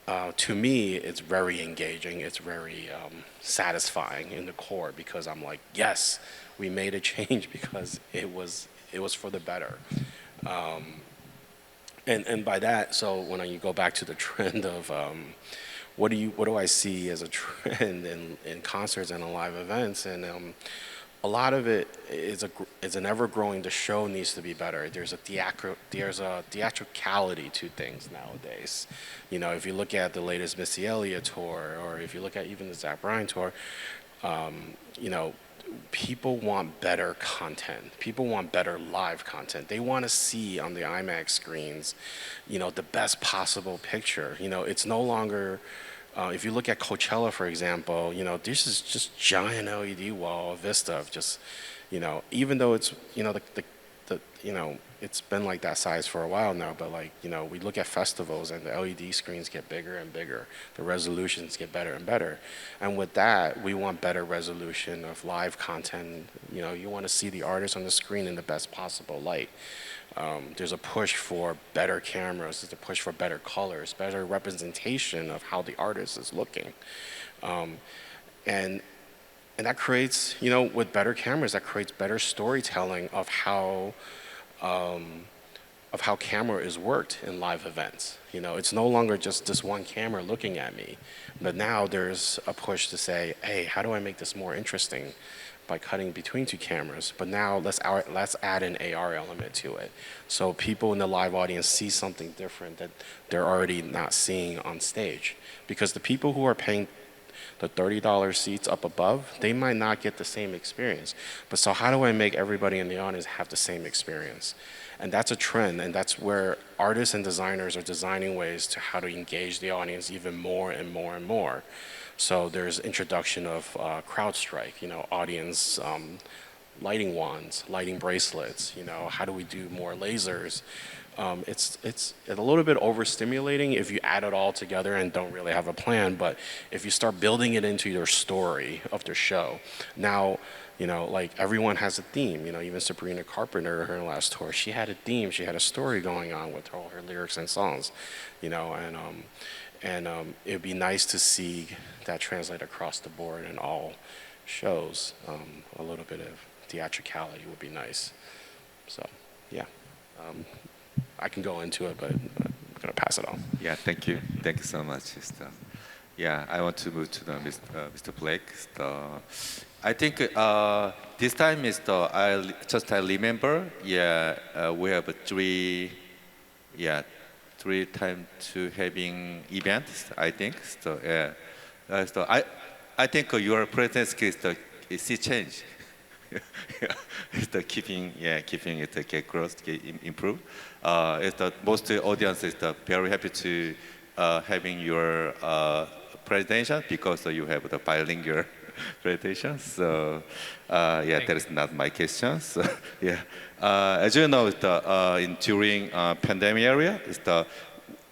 to me, it's very engaging. It's very satisfying in the core, because I'm like, yes, we made a change because it was for the better. And by that, so when you go back to the trend of what do I see as a trend in concerts and in live events, and a lot of it is an ever-growing. The show needs to be better. There's a theatricality to things nowadays. If you look at the latest Missy Elliott tour, or if you look at even the Zach Bryan tour, people want better content. People want better live content. They want to see on the IMAX screens, the best possible picture. It's no longer, if you look at Coachella, for example, this is just giant LED wall vista of just, even though it's, it's been like that size for a while now, but we look at festivals and the LED screens get bigger and bigger. The resolutions get better and better. And with that, we want better resolution of live content. You want to see the artist on the screen in the best possible light. There's a push for better cameras. There's a push for better colors, better representation of how the artist is looking. And that creates, with better cameras, that creates better storytelling of how camera is worked in live events. It's no longer just this one camera looking at me, but now there's a push to say, hey, how do I make this more interesting by cutting between two cameras? But now let's add an AR element to it, so people in the live audience see something different that they're already not seeing on stage. Because the people who are paying the $30 seats up above, they might not get the same experience. But so how do I make everybody in the audience have the same experience? And that's a trend, and that's where artists and designers are designing ways to how to engage the audience even more and more and more. So there's introduction of CrowdStrike, audience lighting wands, lighting bracelets. How do we do more lasers? It's a little bit overstimulating if you add it all together and don't really have a plan. But if you start building it into your story of the show, now, everyone has a theme. Even Sabrina Carpenter, her last tour, she had a theme. She had a story going on with all her lyrics and songs. And it'd be nice to see that translate across the board in all shows. A little bit of theatricality would be nice. So, yeah. I can go into it, but I'm going to pass it on. Yeah, thank you. Thank you so much. Yeah, I want to move to Mr. Blake. I think this time I remember. Yeah, we have three time to having events. I think so. Yeah, so I think your presence is see change. Keeping it get growth, get improve. Most audience is very happy to having your presentation, because you have the bilingual presentation. So that is not my question. So, yeah, as you know, during pandemic area,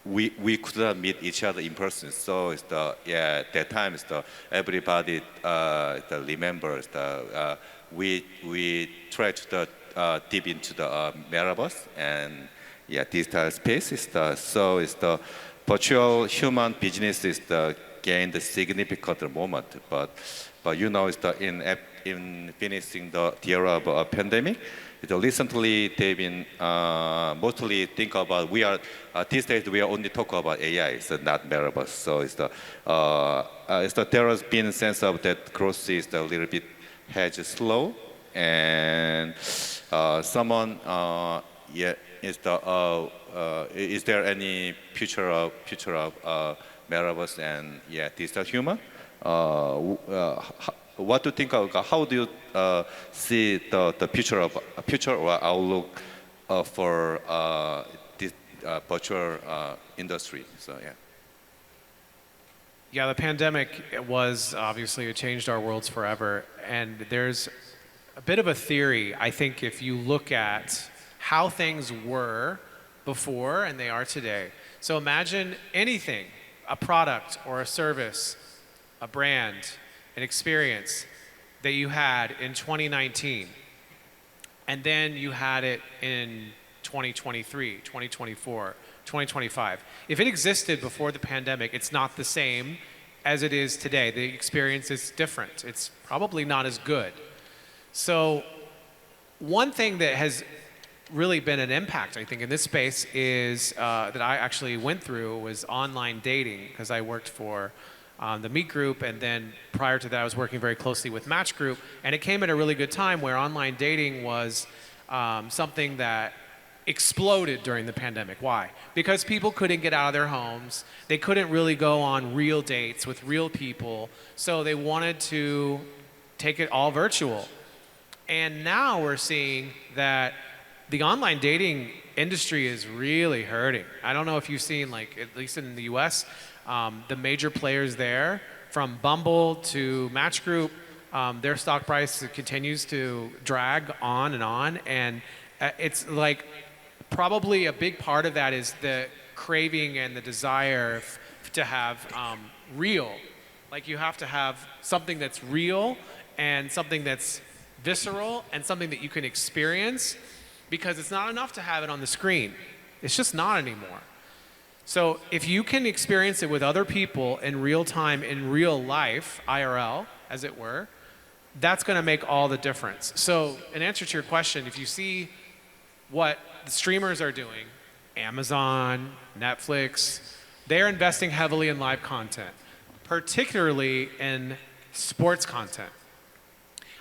we could not meet each other in person. So that time everybody remembers we try to deep into the metaverse and digital space. So the virtual human business gained a significant moment. But you know, it's in finishing the era of a pandemic. Recently, they've been mostly think about these days we are only talk about AI, so not metaverse. So there has been a sense of that growth is a little bit has slow, and is there any future of metaverse and digital human? What do you think of? How do you see the future or outlook for this virtual industry? So yeah. Yeah, the pandemic was obviously it changed our worlds forever, and there's a bit of a theory. I think if you look at how things were before and they are today. So imagine anything, a product or a service, a brand, an experience that you had in 2019, and then you had it in 2023, 2024, 2025. If it existed before the pandemic, it's not the same as it is today. The experience is different. It's probably not as good. So one thing that has really been an impact, I think, in this space is that I actually went through was online dating, because I worked for the Meet Group, and then prior to that I was working very closely with Match Group, and it came at a really good time where online dating was something that exploded during the pandemic. Why? Because people couldn't get out of their homes, they couldn't really go on real dates with real people, so they wanted to take it all virtual. And now we're seeing that the online dating industry is really hurting. I don't know if you've seen, like, at least in the US, the major players there, from Bumble to Match Group, their stock price continues to drag on, and it's like probably a big part of that is the craving and the desire to have real. Like, you have to have something that's real and something that's visceral and something that you can experience, because it's not enough to have it on the screen. It's just not anymore. So if you can experience it with other people in real time, in real life, IRL, as it were, that's going to make all the difference. So in answer to your question, if you see what the streamers are doing, Amazon, Netflix, they're investing heavily in live content, particularly in sports content.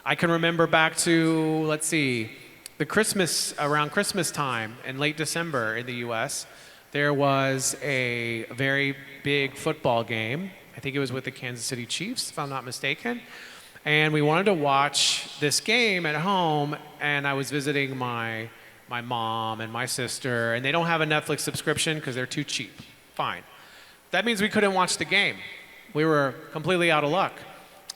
I can remember back to, let's see, around Christmas time in late December in the US, there was a very big football game. I think it was with the Kansas City Chiefs, if I'm not mistaken. And we wanted to watch this game at home, and I was visiting my mom and my sister, and they don't have a Netflix subscription because they're too cheap. Fine. That means we couldn't watch the game. We were completely out of luck.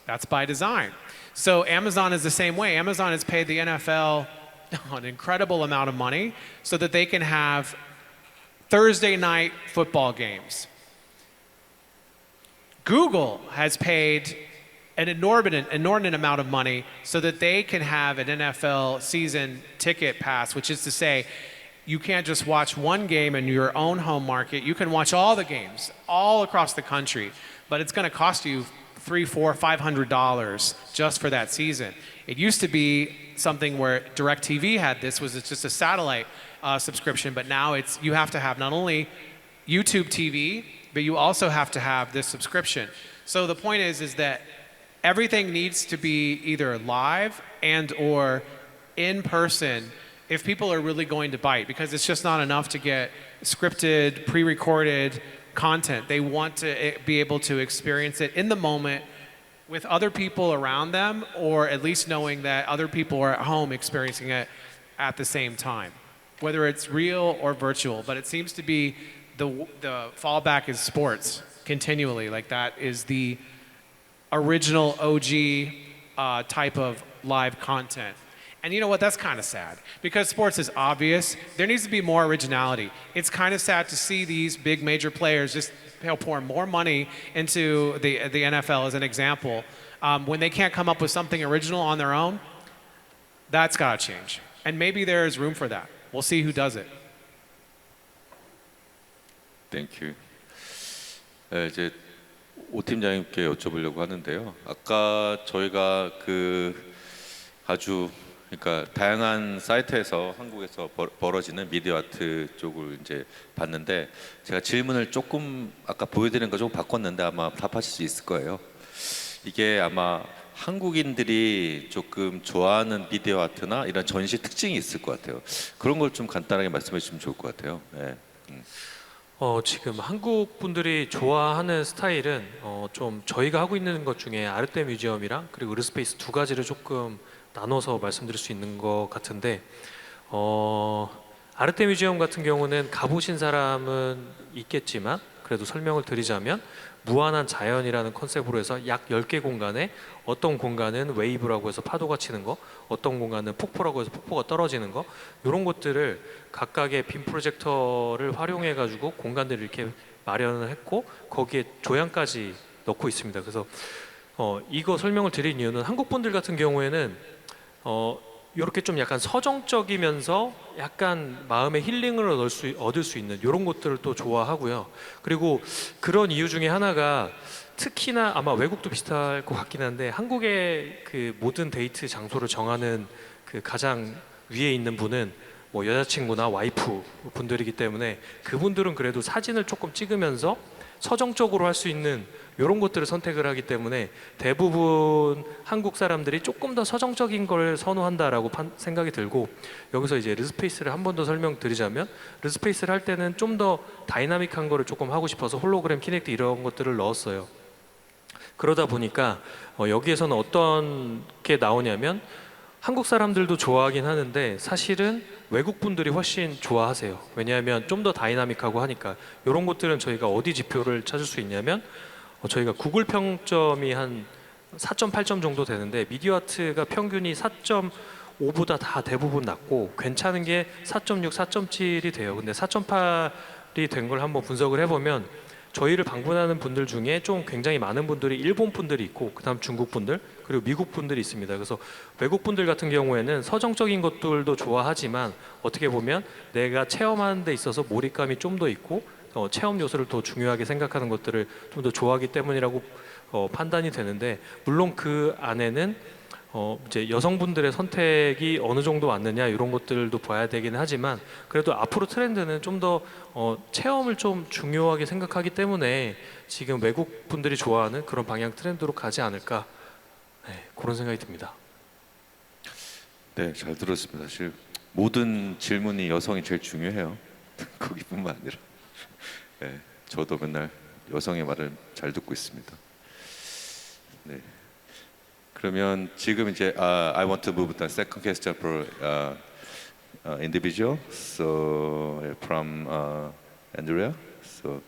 That's by design. So Amazon is the same way. Amazon has paid the NFL an incredible amount of money so that they can have Thursday night football games. Google has paid an inordinate amount of money so that they can have an NFL season ticket pass, which is to say, you can't just watch one game in your own home market. You can watch all the games all across the country, but it's going to cost you $300, $400, $500 just for that season. It used to be something where DirecTV had this, was it's just a satellite subscription, but now you have to have not only YouTube TV, but you also have to have this subscription. So the point is that everything needs to be either live and or in person if people are really going to bite, because it's just not enough to get scripted, pre-recorded content. They want to be able to experience it in the moment with other people around them, or at least knowing that other people are at home experiencing it at the same time, whether it's real or virtual. But it seems to be the fallback is sports continually. Like, that is the original OG type of live content. And you know what? That's kind of sad, because sports is obvious. There needs to be more originality. It's kind of sad to see these big major players just pour more money into the NFL, as an example, when they can't come up with something original on their own. That's got to change. And maybe there is room for that. We'll see who does it. Thank you. 오 팀장님께 여쭤보려고 하는데요. 아까 저희가 아주 그러니까 다양한 사이트에서 한국에서 벌어지는 미디어 아트 쪽을 이제 봤는데 제가 질문을 조금 아까 보여드린 거 좀 바꿨는데 아마 답하실 수 있을 거예요. 이게 아마 한국인들이 조금 좋아하는 미디어 아트나 이런 전시 특징이 있을 것 같아요. 그런 걸 좀 간단하게 말씀해 주시면 좋을 것 같아요. 네. 지금 한국 분들이 좋아하는 스타일은 좀 저희가 하고 있는 것 중에 아르테 뮤지엄이랑 그리고 으르스페이스 두 가지를 조금 나눠서 말씀드릴 수 있는 것 같은데 아르테 뮤지엄 같은 경우는 가보신 사람은 있겠지만 그래도 설명을 드리자면 무한한 자연이라는 컨셉으로 해서 약 10개 공간에 어떤 공간은 웨이브라고 해서 파도가 치는 거, 어떤 공간은 폭포라고 해서 폭포가 떨어지는 거, 이런 것들을 각각의 빔 프로젝터를 활용해 가지고 공간들을 이렇게 마련을 했고 거기에 조향까지 넣고 있습니다. 그래서 이거 설명을 드린 이유는 한국 분들 같은 경우에는 이렇게 좀 약간 서정적이면서 약간 마음의 힐링을 얻을 수 있는 이런 것들을 또 좋아하고요. 그리고 그런 이유 중에 하나가 특히나 아마 외국도 비슷할 것 같긴 한데 한국의 그 모든 데이트 장소를 정하는 그 가장 위에 있는 분은 뭐 여자친구나 와이프 분들이기 때문에 그분들은 그래도 사진을 조금 찍으면서 서정적으로 할 수 있는 이런 것들을 선택을 하기 때문에 대부분 한국 사람들이 조금 더 서정적인 걸 선호한다라고 생각이 들고 여기서 이제 르스페이스를 한 번 더 설명드리자면 르스페이스를 할 때는 좀 더 다이나믹한 거를 조금 하고 싶어서 홀로그램, 키넥트 이런 것들을 넣었어요. 그러다 보니까 여기에서는 어떤 게 나오냐면 한국 사람들도 좋아하긴 하는데 사실은 외국 분들이 훨씬 좋아하세요. 왜냐하면 좀 더 다이나믹하고 하니까 이런 것들은 저희가 어디 지표를 찾을 수 있냐면 저희가 구글 평점이 한 4.8점 정도 되는데 미디어 아트가 평균이 4.5보다 다 대부분 낮고 괜찮은 게 4.6, 4.7이 돼요. 근데 4.8이 된 걸 한번 분석을 해보면 저희를 방문하는 분들 중에 좀 굉장히 많은 분들이 일본 분들이 있고 그다음 중국 분들 그리고 미국 분들이 있습니다. 그래서 외국 분들 같은 경우에는 서정적인 것들도 좋아하지만 어떻게 보면 내가 체험하는 데 있어서 몰입감이 좀 더 있고 체험 요소를 더 중요하게 생각하는 것들을 좀 더 좋아하기 때문이라고 판단이 되는데 물론 그 안에는 이제 여성분들의 선택이 어느 정도 왔느냐 이런 것들도 봐야 되긴 하지만 그래도 앞으로 트렌드는 좀 더 체험을 좀 중요하게 생각하기 때문에 지금 외국 분들이 좋아하는 그런 방향 트렌드로 가지 않을까 그런 생각이 듭니다. 네, 잘 들었습니다. 사실 모든 질문이 여성이 제일 중요해요. 거기뿐만 아니라. 네, 저도 맨날 여성의 말을 잘 듣고 있습니다. 네. 그러면 지금 이제 I want to move the second question for individual. So from Andrea. So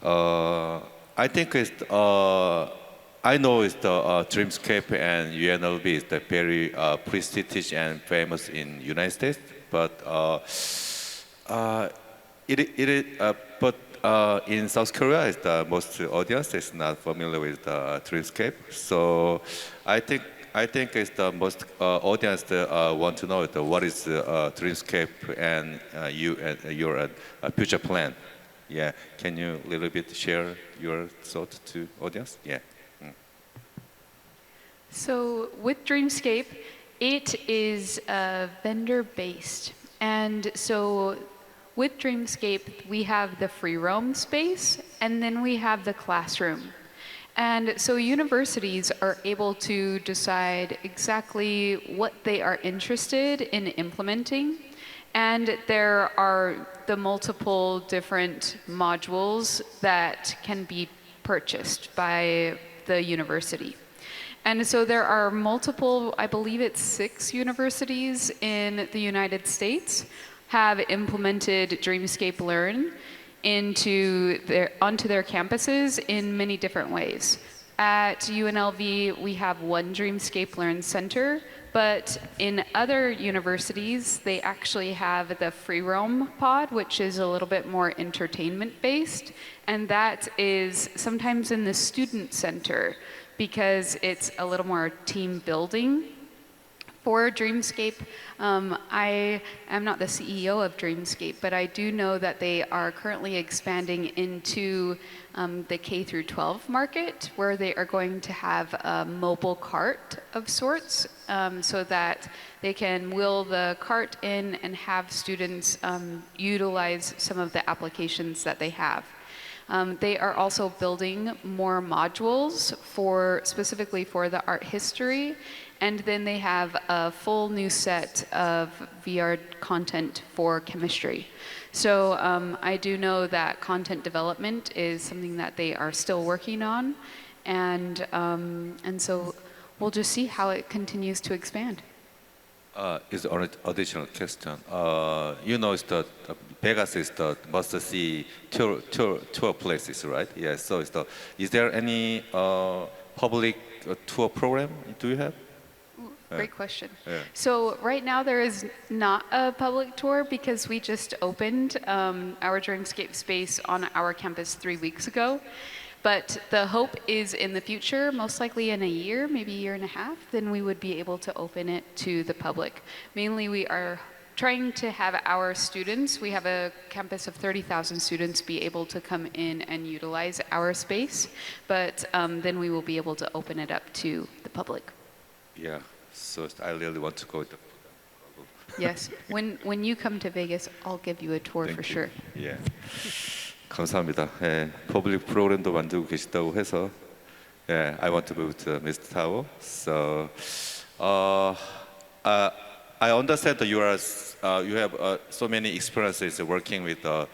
I think it's I know it's the Dreamscape and UNLV is the very prestigious and famous in United States, but in South Korea, is the most audience is not familiar with the Dreamscape. So I think it's the most audience want to know what is Dreamscape and your future plan. Yeah, can you a little bit share your thought to audience? Yeah. So with Dreamscape, it is vendor-based. And so with Dreamscape, we have the free roam space, and then we have the classroom. And so universities are able to decide exactly what they are interested in implementing. And there are the multiple different modules that can be purchased by the university. And so there are multiple, I believe it's 6 universities in the United States have implemented Dreamscape Learn onto their campuses in many different ways. At UNLV, we have one Dreamscape Learn center, but in other universities, they actually have the free roam pod, which is a little bit more entertainment-based, and that is sometimes in the student center, because it's a little more team building For Dreamscape, I am not the CEO of Dreamscape, but I do know that they are currently expanding into the K through 12 market, where they are going to have a mobile cart of sorts, so that they can wheel the cart in and have students utilize some of the applications that they have. They are also building more modules specifically for the art history, and then they have a full new set of VR content for chemistry. So I do know that content development is something that they are still working on, and so we'll just see how it continues to expand. Is an additional question. You know, it's Vegas is the must-see tour places, right? Yes. So is there any public tour program do you have? Great question. Yeah. So right now there is not a public tour because we just opened our Dreamscape space on our campus 3 weeks ago. But the hope is in the future, most likely in a year, maybe a year and a half, then we would be able to open it to the public. Mainly we are trying to have our students, we have a campus of 30,000 students, be able to come in and utilize our space, but then we will be able to open it up to the public. Yeah. So I really want to go to. Yes. When you come to Vegas, I'll give you a tour for sure. 예. 감사합니다. 예, 퍼블릭 프로그램도 만들고 계시다고 해서 I want to go to Mr. Tao. So I understand that you have so many experiences working with a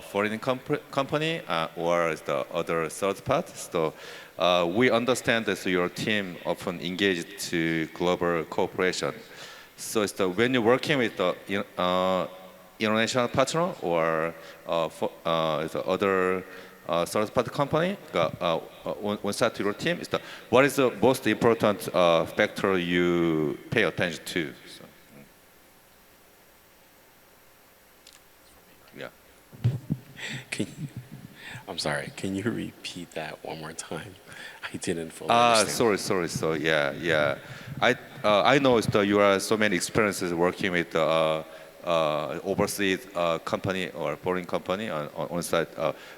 foreign company or the other third parties. So we understand that your team often engaged to global cooperation. So when you're working with the international partner or the other third-party company on side to your team, what is the most important factor you pay attention to? So, yeah. I'm sorry. Can you repeat that one more time? I didn't fully understand. Sorry. So yeah. I know you are so many experiences working with overseas company or foreign company on site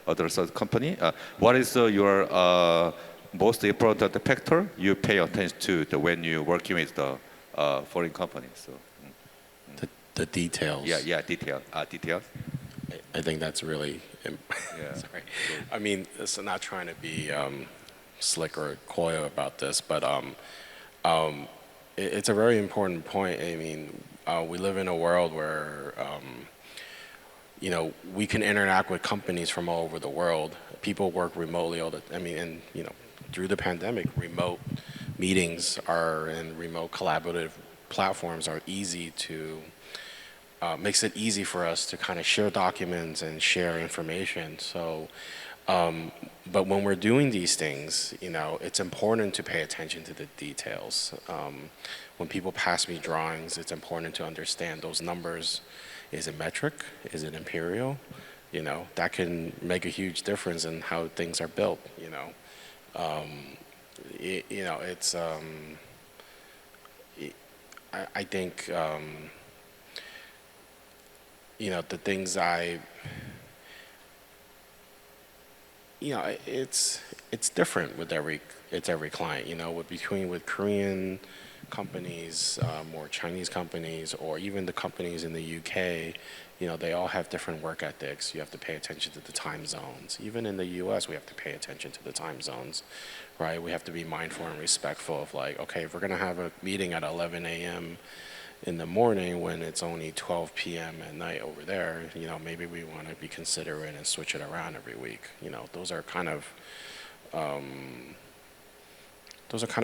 other side company. What is your most important factor you pay attention to when you're working with the foreign company? So The details. Yeah, details. I think that's really. Sorry. I mean, it's not trying to be slick or coy about this, but it's a very important point. I mean, we live in a world where we can interact with companies from all over the world. People work remotely through the pandemic, remote meetings and remote collaborative platforms are easy to. Makes it easy for us to kind of share documents and share information. So, but when we're doing these things, it's important to pay attention to the details. When people pass me drawings, it's important to understand those numbers. Is it metric? Is it imperial? That can make a huge difference in how things are built. It's. I think. The things it's different with every client, with Korean companies, or Chinese companies, or even the companies in the UK, they all have different work ethics. You have to pay attention to the time zones. Even in the US, we have to pay attention to the time zones, right? We have to be mindful and respectful of okay, if we're gonna have a meeting at 11 a.m. in the morning when it's only 12 p.m. at night over there, maybe we want to be considerate and switch it around every week. Those are kind of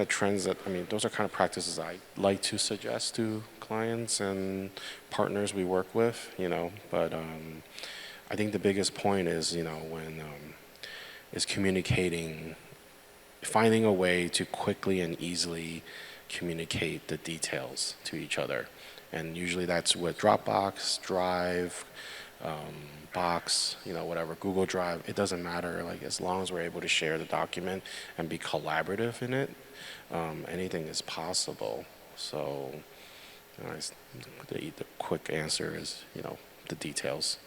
trends those are kind of practices I like to suggest to clients and partners we work with. But I think the biggest point is is communicating, finding a way to quickly and easily communicate the details to each other, and usually that's with Dropbox, Drive, Box, whatever, Google Drive. It doesn't matter. As long as we're able to share the document and be collaborative in it, anything is possible. So the quick answer is, the details.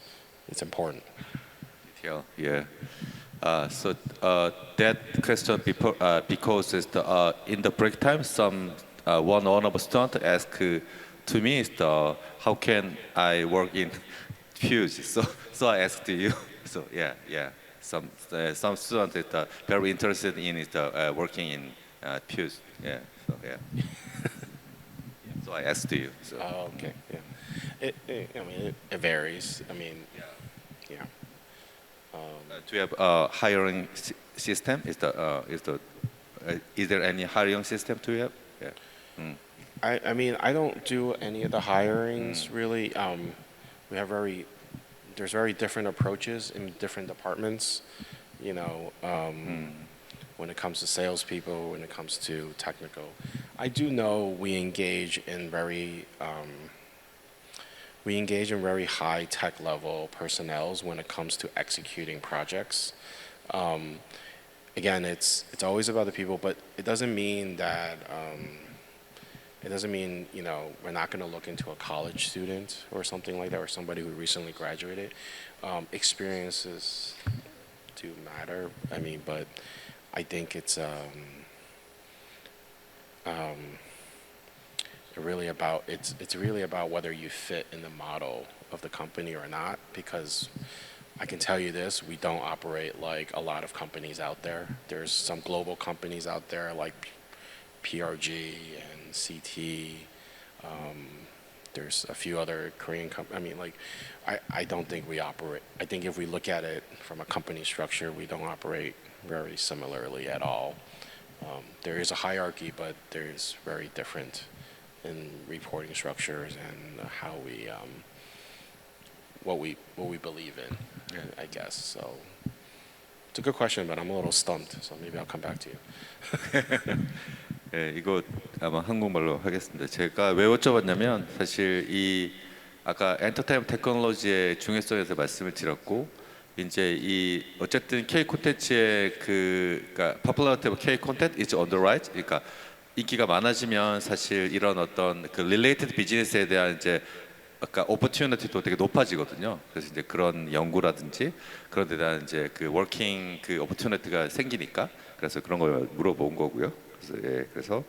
It's important. Yeah. That question because it's in the break time, one of student asked to me is how can I work in Fuse? So I asked you. So yeah. Some students is very interested in working in Fuse. Yeah. So yeah. So I asked you. So. Oh, okay. Yeah. It varies. Yeah. Do you have a hiring system? Is there any hiring system to have? Yeah. I don't do any of the hirings really. We have there's very different approaches in different departments. When it comes to salespeople, when it comes to technical, I do know we engage in very high tech level personnel when it comes to executing projects. Again, it's always about the people, but it doesn't mean that we're not going to look into a college student or something like that, or somebody who recently graduated. Experiences do matter. But I think it's really about whether you fit in the model of the company or not. Because I can tell you this: we don't operate like a lot of companies out there. There's some global companies out there like PRG and CT. There's a few other Korean companies. I don't think we operate. I think if we look at it from a company structure, we don't operate very similarly at all. There is a hierarchy, but there's very different in reporting structures and how we what we believe in. Yeah. I guess so. It's a good question, but I'm a little stumped. So maybe I'll come back to you. 네, 이거 아마 한국말로 하겠습니다. 제가 왜 여쭤봤냐면 사실 이 아까 엔터테인먼트 테크놀로지의 중요성에서 말씀을 드렸고 이제 이 어쨌든 K 콘텐츠의 그러니까 popularity of K content is on the rise. 그러니까 인기가 많아지면 사실 이런 어떤 그 related 비즈니스에 대한 이제 아까 opportunity도 되게 높아지거든요. 그래서 이제 그런 연구라든지 그런 데 대한 이제 그 working 그 opportunity가 생기니까 그래서 그런 걸 물어본 거고요. 그래서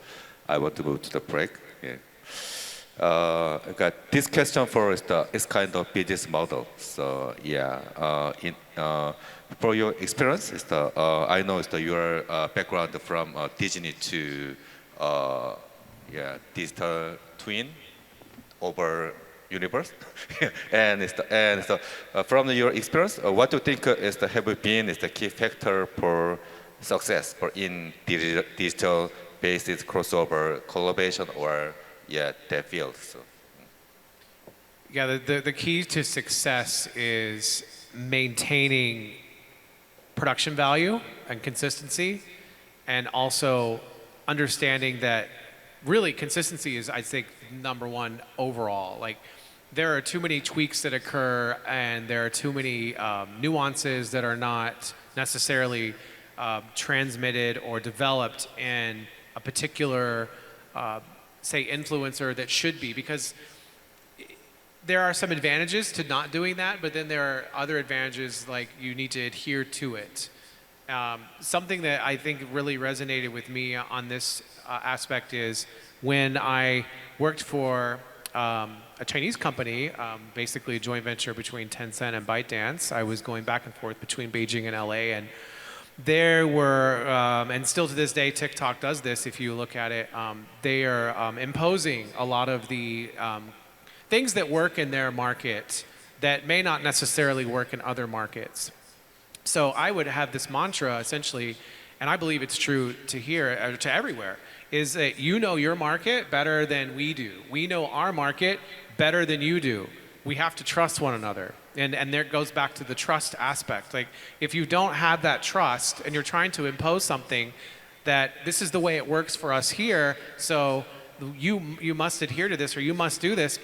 I want to move to the break. 예. 그러니까 this question for is kind of business model. So yeah, for your experience, I know your background from Disney to digital twin over universe, and from your experience, what do you think have been the key factor for success in digital basis crossover collaboration or that field? So. Yeah, the key to success is maintaining production value and consistency, and also understanding that really consistency is, I think, number one overall. Like, there are too many tweaks that occur, and there are too many nuances that are not necessarily transmitted or developed in a particular, say, influencer that should be, because there are some advantages to not doing that, but then there are other advantages, like you need to adhere to it. Something that I think really resonated with me on this aspect is when I worked for a Chinese company, basically a joint venture between Tencent and ByteDance. I was going back and forth between Beijing and LA, and there were, and still to this day, TikTok does this, if you look at it, they are imposing a lot of the things that work in their market that may not necessarily work in other markets. So I would have this mantra, essentially, and I believe it's true to here, to everywhere, is that you know your market better than we do. We know our market better than you do. We have to trust one another. And there goes back to the trust aspect. Like, if you don't have that trust and you're trying to impose something that this is the way it works for us here, so you must adhere to this or you must do this,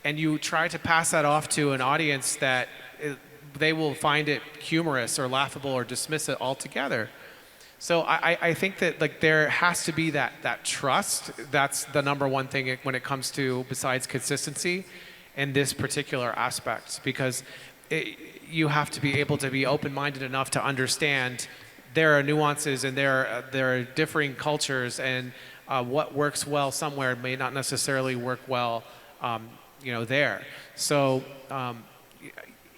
and you try to pass that off to an audience that they will find it humorous or laughable or dismiss it altogether, So I think that like there has to be that trust. That's the number one thing when it comes to, besides consistency, in this particular aspect, because you have to be able to be open-minded enough to understand there are nuances and there are differing cultures, and what works well somewhere may not necessarily work well, there. So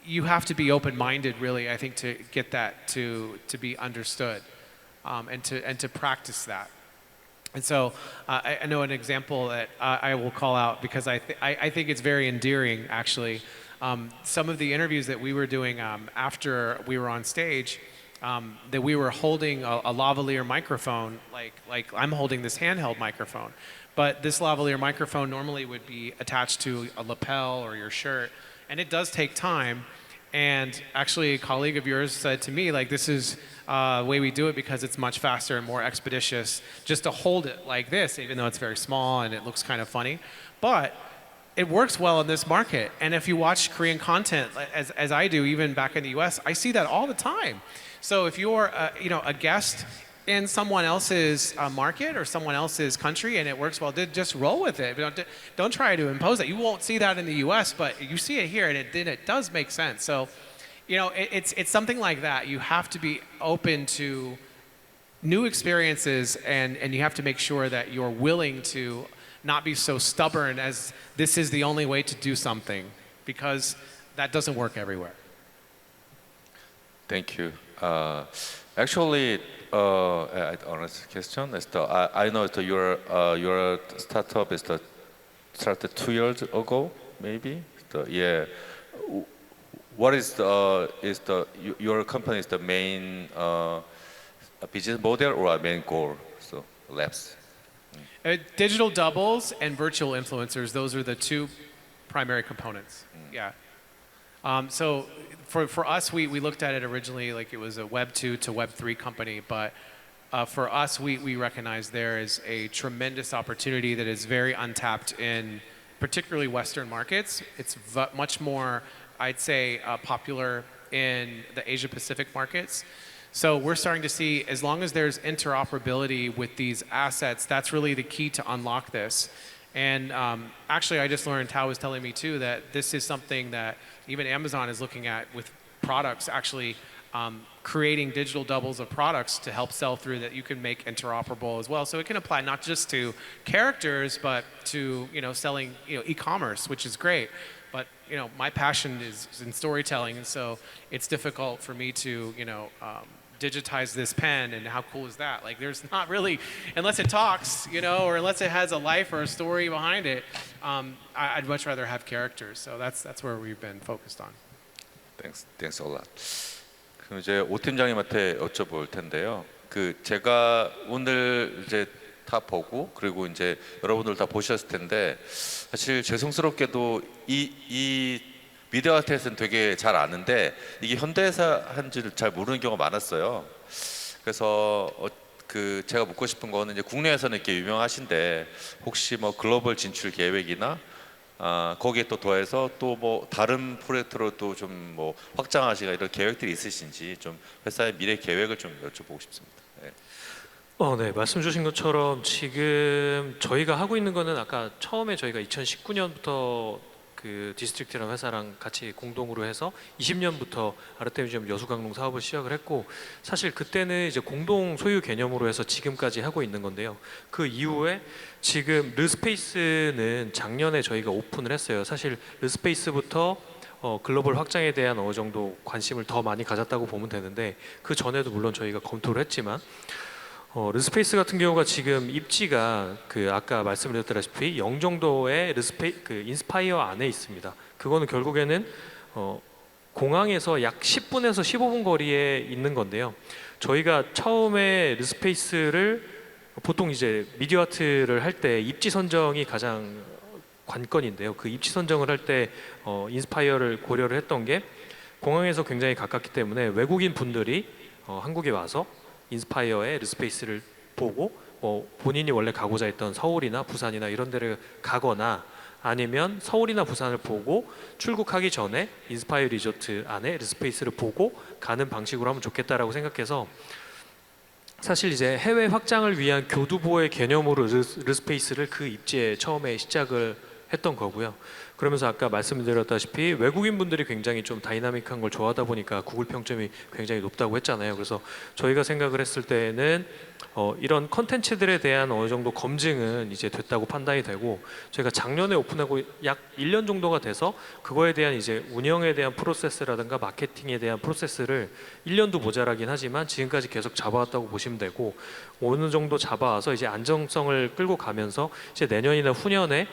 you have to be open-minded, really, I think, to get that to be understood, and to practice that. And so I know an example that I will call out because I think it's very endearing, actually. Some of the interviews that we were doing after we were on stage, that we were holding a lavalier microphone, like I'm holding this handheld microphone. But this lavalier microphone normally would be attached to a lapel or your shirt, and it does take time. And actually, a colleague of yours said to me, like, this is the way we do it because it's much faster and more expeditious just to hold it like this, even though it's very small and it looks kind of funny. But it works well in this market. And if you watch Korean content, as I do, even back in the US, I see that all the time. So if you're a guest in someone else's market or someone else's country and it works well, just roll with it. Don't try to impose it. You won't see that in the US, but you see it here, and it does make sense. So, it's something like that. You have to be open to new experiences, and you have to make sure that you're willing to not be so stubborn as this is the only way to do something, because that doesn't work everywhere. Thank you. Actually, honest question is I know that your startup is started 2 years ago, maybe. Yeah. What is your company is the main business model or main goal? So labs. Digital doubles and virtual influencers, those are the two primary components. Yeah. So for us, we looked at it originally like it was a Web 2 to Web 3 company, but for us, we recognize there is a tremendous opportunity that is very untapped in particularly Western markets. It's much more, I'd say, popular in the Asia Pacific markets. So we're starting to see, as long as there's interoperability with these assets, that's really the key to unlock this. And actually, I just learned, Tao was telling me too, that this is something that even Amazon is looking at with products, actually creating digital doubles of products to help sell through that you can make interoperable as well. So it can apply not just to characters, but to selling e-commerce, which is great. But my passion is in storytelling, and so it's difficult for me to digitize this pen, and how cool is that? Like, there's not really, unless it talks, or unless it has a life or a story behind it. I'd much rather have characters. So that's where we've been focused on. Thanks a lot. 그럼 이제 오 팀장님한테 여쭤볼 텐데요. 제가 오늘 이제 다 보고, 그리고 이제 여러분들 다 보셨을 텐데, 사실 죄송스럽게도 이 미디어 아트에서는 되게 잘 아는데 이게 현대에서 한지를 잘 모르는 경우가 많았어요. 그래서 제가 묻고 싶은 거는, 이제 국내에서는 이렇게 유명하신데 혹시 뭐 글로벌 진출 계획이나 거기에 또 더해서 또 뭐 다른 프로젝트로도 좀 뭐 확장하시거나 이런 계획들이 있으신지, 좀 회사의 미래 계획을 좀 여쭤보고 싶습니다. 네. 네, 말씀 주신 것처럼 지금 저희가 하고 있는 거는, 아까 처음에 저희가 2019년부터 그 디스트릭트라는 회사랑 같이 공동으로 해서 20년부터 아르테미즘 여수강릉 사업을 시작을 했고, 사실 그때는 이제 공동 소유 개념으로 해서 지금까지 하고 있는 건데요. 그 이후에 지금 르스페이스는 작년에 저희가 오픈을 했어요. 사실 르스페이스부터 글로벌 확장에 대한 어느 정도 관심을 더 많이 가졌다고 보면 되는데, 그 전에도 물론 저희가 검토를 했지만, 르스페이스 같은 경우가 지금 입지가 아까 말씀드렸다시피 영종도의 인스파이어 안에 있습니다. 그거는 결국에는 공항에서 약 10분에서 15분 거리에 있는 건데요. 저희가 처음에 르스페이스를 보통 이제 미디어 아트를 할 때 입지 선정이 가장 관건인데요. 그 입지 선정을 할 때 인스파이어를 고려를 했던 게, 공항에서 굉장히 가깝기 때문에 외국인 분들이 한국에 와서 인스파이어의 르스페이스를 보고 본인이 원래 가고자 했던 서울이나 부산이나 이런 데를 가거나, 아니면 서울이나 부산을 보고 출국하기 전에 인스파이어 리조트 안에 르스페이스를 보고 가는 방식으로 하면 좋겠다라고 생각해서 사실 이제 해외 확장을 위한 교두보의 개념으로 르스페이스를 그 입지에 처음에 시작을 했던 거고요. 그러면서 아까 말씀드렸다시피 외국인 분들이 굉장히 좀 다이나믹한 걸 좋아하다 보니까 구글 평점이 굉장히 높다고 했잖아요. 그래서 저희가 생각을 했을 때는 이런 컨텐츠들에 대한 어느 정도 검증은 이제 됐다고 판단이 되고, 저희가 작년에 오픈하고 약 1년 정도가 돼서 그거에 대한 이제 운영에 대한 프로세스라든가 마케팅에 대한 프로세스를 1년도 모자라긴 하지만 지금까지 계속 잡아왔다고 보시면 되고, 어느 정도 잡아와서 이제 안정성을 끌고 가면서 이제 내년이나 후년에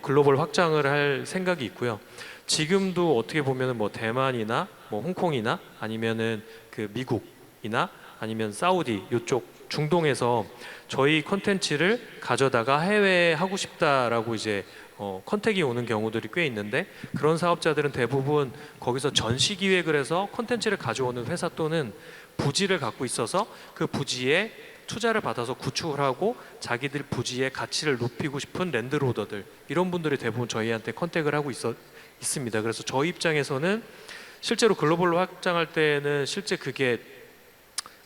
글로벌 확장을 할 생각이 있고요. 지금도 어떻게 보면은 뭐 대만이나 뭐 홍콩이나 아니면은 그 미국이나 아니면 사우디 이쪽 중동에서 저희 컨텐츠를 가져다가 해외에 하고 싶다라고 이제 컨택이 오는 경우들이 꽤 있는데, 그런 사업자들은 대부분 거기서 전시 기획을 해서 컨텐츠를 가져오는 회사 또는 부지를 갖고 있어서 그 부지에 투자를 받아서 구축을 하고 자기들 부지의 가치를 높이고 싶은 랜드로더들, 이런 분들이 대부분 저희한테 컨택을 하고 있습니다. 그래서 저희 입장에서는 실제로 글로벌로 확장할 때는 실제 그게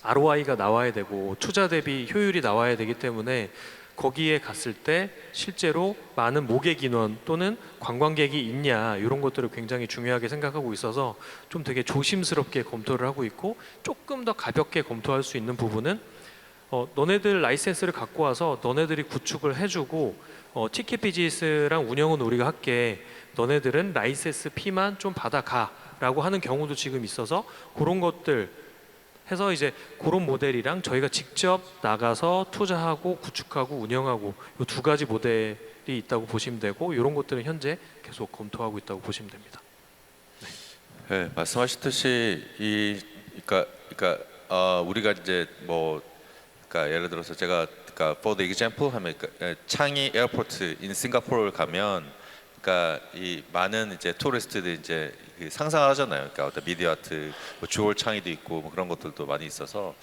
ROI가 나와야 되고 투자 대비 효율이 나와야 되기 때문에 거기에 갔을 때 실제로 많은 모객 인원 또는 관광객이 있냐, 이런 것들을 굉장히 중요하게 생각하고 있어서 좀 되게 조심스럽게 검토를 하고 있고, 조금 더 가볍게 검토할 수 있는 부분은 너네들 라이센스를 갖고 와서 너네들이 구축을 해주고 티켓 비즈니스랑 운영은 우리가 할게, 너네들은 라이센스 피만 좀 받아가 라고 하는 경우도 지금 있어서, 그런 것들 해서 이제 그런 모델이랑 저희가 직접 나가서 투자하고 구축하고 운영하고 이 두 가지 모델이 있다고 보시면 되고, 이런 것들은 현재 계속 검토하고 있다고 보시면 됩니다. 네, 말씀하셨듯이 그러니까 우리가 이제 뭐 그러니까 예를 들어서 제가 그러니까 for the example 하면 창이 에어포트 인 싱가포르를 가면 그러니까 이 많은 이제 투리스트들이 이제 상상하잖아요. 그러니까 어떤 미디어 아트, 뭐 주얼 창의도 있고 뭐 그런 것들도 많이 있어서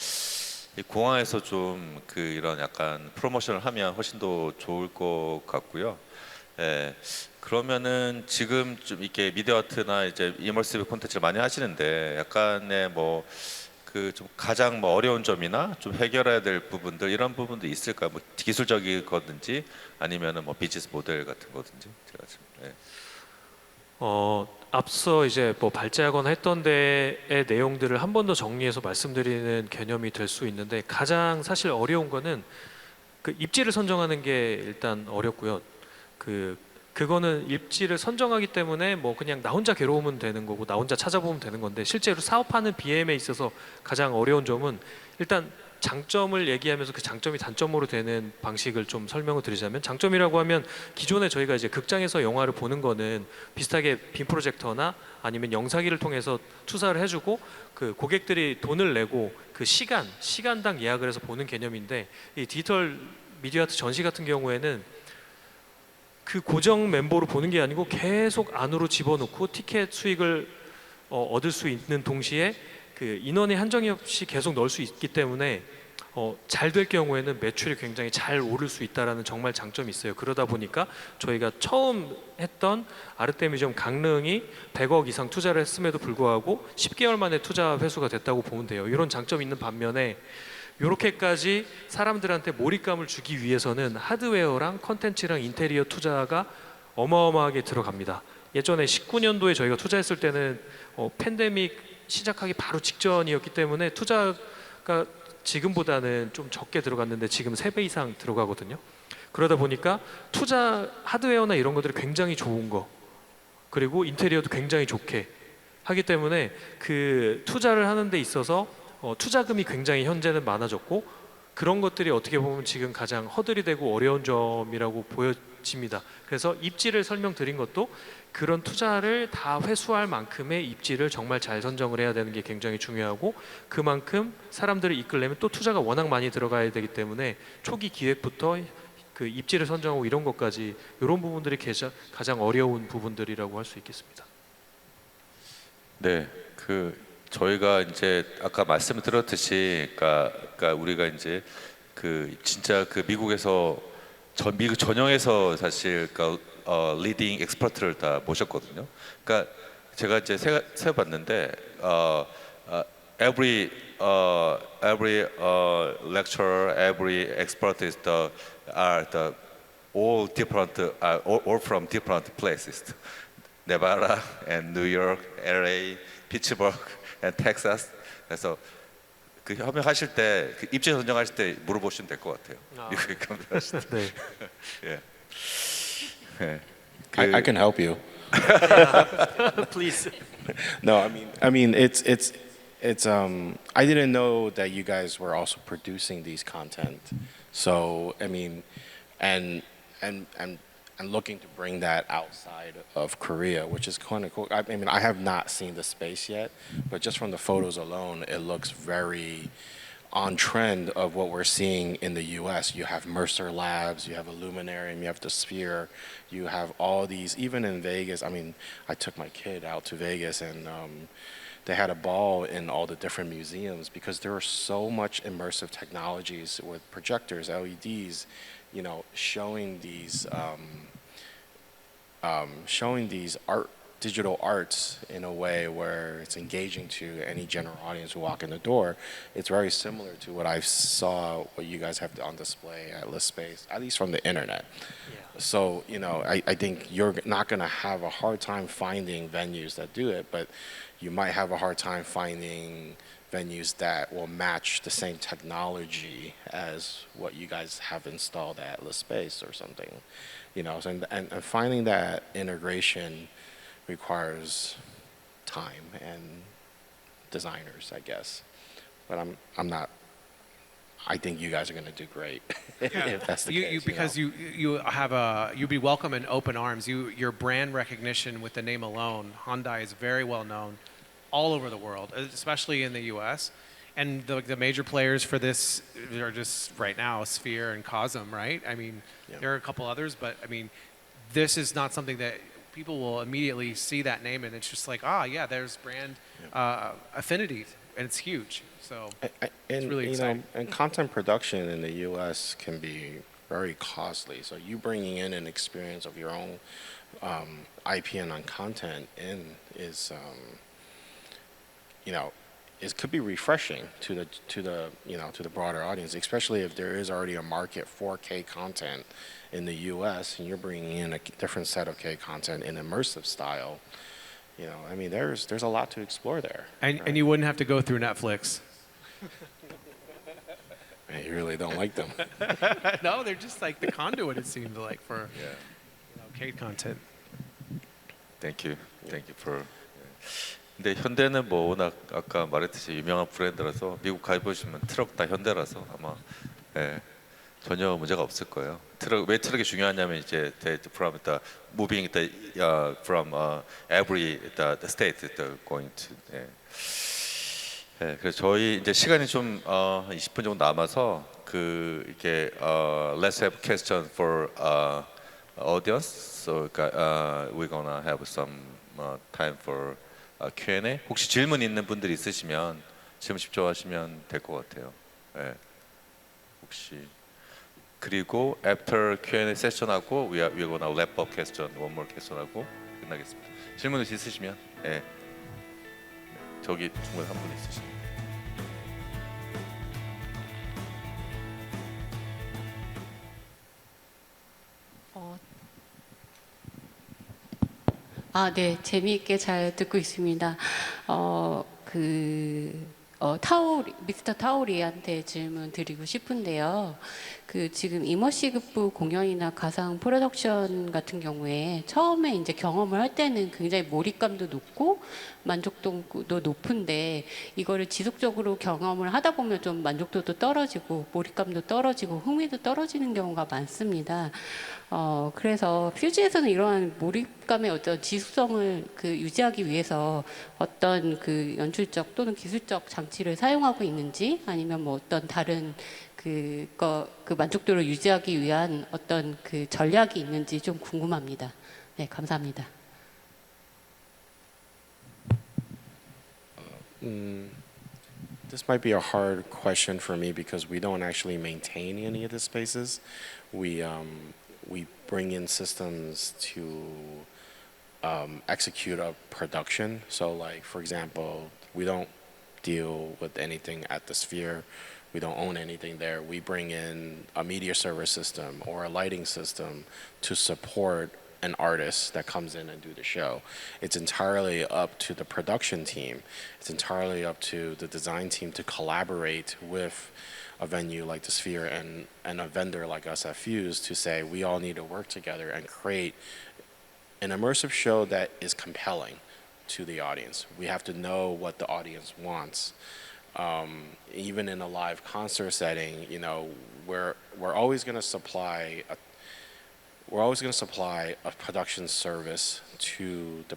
이 공항에서 좀 그 이런 약간 프로모션을 하면 훨씬 더 좋을 것 같고요. 예, 그러면은 지금 좀 이렇게 미디어 아트나 이제 이머시브 콘텐츠를 많이 하시는데 약간의 뭐 그 좀 가장 뭐 어려운 점이나 좀 해결해야 될 부분들, 이런 부분도 있을까? 뭐 기술적인 거든지 아니면은 뭐 비즈니스 모델 같은 거든지 제가 좀. 예. 앞서 이제 뭐 발제하거나 했던 데의 내용들을 한 번 더 정리해서 말씀드리는 개념이 될 수 있는데, 가장 사실 어려운 거는 그 입지를 선정하는 게 일단 어렵고요. 그거는 입지를 선정하기 때문에 뭐 그냥 나 혼자 괴로우면 되는 거고 나 혼자 찾아보면 되는 건데, 실제로 사업하는 BM에 있어서 가장 어려운 점은, 일단 장점을 얘기하면서 그 장점이 단점으로 되는 방식을 좀 설명을 드리자면, 장점이라고 하면 기존에 저희가 이제 극장에서 영화를 보는 거는 비슷하게 빔 프로젝터나 아니면 영상기를 통해서 투사를 해주고 그 고객들이 돈을 내고 그 시간당 예약을 해서 보는 개념인데, 이 디지털 미디어 아트 전시 같은 경우에는 그 고정 멤버로 보는 게 아니고 계속 안으로 집어넣고 티켓 수익을 얻을 수 있는 동시에 그 인원의 한정이 없이 계속 넣을 수 있기 때문에 잘 될 경우에는 매출이 굉장히 잘 오를 수 있다라는 정말 장점이 있어요. 그러다 보니까 저희가 처음 했던 아르테미듐 강릉이 100억 이상 투자를 했음에도 불구하고 10개월 만에 투자 회수가 됐다고 보면 돼요. 이런 장점이 있는 반면에 이렇게까지 사람들한테 몰입감을 주기 위해서는 하드웨어랑 컨텐츠랑 인테리어 투자가 어마어마하게 들어갑니다. 예전에 19년도에 저희가 투자했을 때는 팬데믹 시작하기 바로 직전이었기 때문에 투자가 지금보다는 좀 적게 들어갔는데 지금 3배 이상 들어가거든요. 그러다 보니까 투자 하드웨어나 이런 것들이 굉장히 좋은 거, 그리고 인테리어도 굉장히 좋게 하기 때문에 그 투자를 하는 데 있어서 투자금이 굉장히 현재는 많아졌고, 그런 것들이 어떻게 보면 지금 가장 허들이 되고 어려운 점이라고 보여집니다. 그래서 입지를 설명드린 것도 그런 투자를 다 회수할 만큼의 입지를 정말 잘 선정을 해야 되는 게 굉장히 중요하고, 그만큼 사람들을 이끌려면 또 투자가 워낙 많이 들어가야 되기 때문에 초기 기획부터 그 입지를 선정하고 이런 것까지, 이런 부분들이 가장 어려운 부분들이라고 할 수 있겠습니다. 네, 저희가 이제 아까 말씀을 드렸듯이, 그러니까 우리가 이제 진짜 미국에서 미국 전역에서 사실 리딩 엑스퍼트를 다 모셨거든요. 그러니까 제가 이제 세봤는데 every lecturer, every expert is the all different, all from different places, Nevada and New York, LA, Pittsburgh, and Texas. 그래서 그 협력하실 때, 그 입지 선정하실 때 물어보시면 될 것 같아요. 미국에 감사하실 때. 네. 예. 예. I can help you. Please. No, I mean, it's. I didn't know that you guys were also producing these content. So I mean, and looking to bring that outside of Korea, which is kind of cool. I mean, I have not seen the space yet, but just from the photos alone, it looks very on trend of what we're seeing in the US. You have Mercer Labs, you have Illuminarium, you have the Sphere, you have all these, even in Vegas. I mean, I took my kid out to Vegas and they had a ball in all the different museums because there are so much immersive technologies with projectors, LEDs, you know, showing these digital arts in a way where it's engaging to any general audience who walk in the door. It's very similar to what I saw, what you guys have on display at ListSpace, at least from the internet. Yeah. So, you know, I think you're not going to have a hard time finding venues that do it, but you might have a hard time finding venues that will match the same technology as what you guys have installed at ListSpace or something. You know, and finding that integration requires time and designers, I guess. But I'm not. I think you guys are going to do great if that's the case. Because you have you'd be welcome in open arms. Your brand recognition with the name alone, Hyundai is very well known all over the world, especially in the U.S. And the major players for this are just right now Sphere and Cosm, right? I mean, there are a couple others, but I mean, this is not something that people will immediately see that name and it's just like, yeah, there's brand affinity, and it's huge. So it's really exciting. You know, and content production in the U.S. can be very costly. So you bringing in an experience of your own IP and on content in is, you know, it could be refreshing to the broader audience, especially if there is already a market for K content in the U.S. and you're bringing in a different set of K content in immersive style. You know, I mean, there's a lot to explore there. And you wouldn't have to go through Netflix. Man, you really don't like them. No, they're just like the conduit, it seems like, for K content. Thank you for. 근데 현대는 뭐 워낙 아까 말했듯이 유명한 브랜드라서 미국 가보시면 트럭 다 현대라서 아마 전혀 문제가 없을 거예요. 왜 트럭이 중요하냐면 이제 from the moving from every the state going to. 그래서 저희 이제 시간이 좀 20분 정도 남아서 이렇게 let's have question for audience. So we're gonna have some time for Q&A. 혹시 질문 있는 분들 있으시면 질문 집중하시면 될 것 같아요. 혹시 그리고 after Q&A 세션하고 we're gonna wrap up question, one more question하고 끝나겠습니다. 질문 있으시면 저기 중간에 한 분 있으시면. 네, 재미있게 잘 듣고 있습니다. 미스터 타오리한테 질문 드리고 싶은데요. 지금 이머시브 공연이나 가상 프로덕션 같은 경우에 처음에 이제 경험을 할 때는 굉장히 몰입감도 높고 만족도도 높은데 이거를 지속적으로 경험을 하다 보면 좀 만족도도 떨어지고 몰입감도 떨어지고 흥미도 떨어지는 경우가 많습니다. 그래서 퓨즈에서는 이러한 몰입감의 어떤 지속성을 유지하기 위해서 어떤 연출적 또는 기술적 장치를 사용하고 있는지 아니면 뭐 어떤 다른 그 만족도를 유지하기 위한 어떤 전략이 있는지 좀 궁금합니다. 네, 감사합니다. This might be a hard question for me because we don't actually maintain any of the spaces. We bring in systems to execute a production. So, like for example, we don't deal with anything at the Sphere. We don't own anything there. We bring in a media service system or a lighting system to support an artist that comes in and do the show. It's entirely up to the production team. It's entirely up to the design team to collaborate with a venue like the Sphere and a vendor like us at Fuse to say we all need to work together and create an immersive show that is compelling to the audience. We have to know what the audience wants. Even in a live concert setting, you know, we're always going to supply a production service to a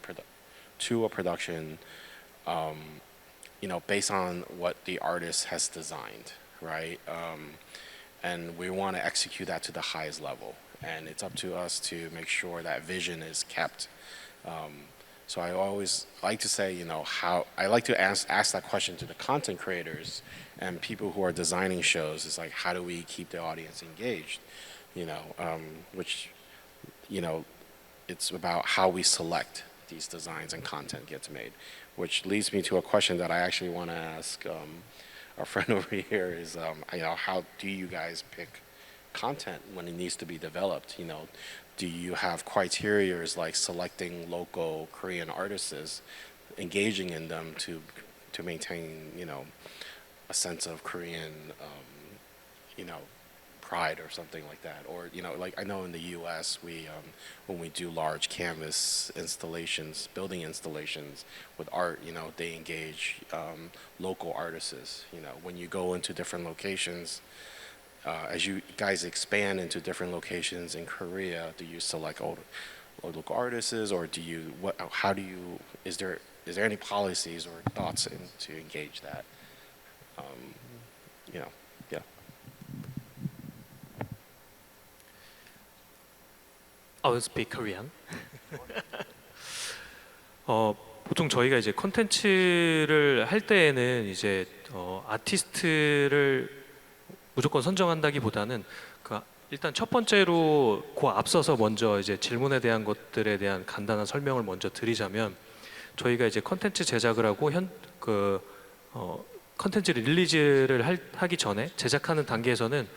production, you know, based on what the artist has designed, right? And we want to execute that to the highest level, and it's up to us to make sure that vision is kept. So I always like to say, you know, I like to ask that question to the content creators and people who are designing shows. It's like, how do we keep the audience engaged? You know, which, you know, it's about how we select these designs and content gets made, which leads me to a question that I actually want to ask our friend over here is, you know, how do you guys pick content when it needs to be developed? You know, do you have criteria like selecting local Korean artists, engaging in them to maintain, you know, a sense of Korean, you know, pride or something like that? Or, you know, like I know in the US, we when we do large canvas installations, building installations with art, you know, they engage local artists. You know, when you go into different locations, as you guys expand into different locations in Korea, do you select local artists, or do you how do you, is there any policies or thoughts to engage that? You know, yeah. I will speak Korean. 보통 저희가 이제 콘텐츠를 할 때에는 이제 아티스트를 무조건 선정한다기보다는 일단 첫 번째로 그 앞서서 먼저 이제 질문에 대한 것들에 대한 간단한 설명을 먼저 드리자면, 저희가 이제 콘텐츠 제작을 하고 콘텐츠 릴리즈를 하기 전에 제작하는 단계에서는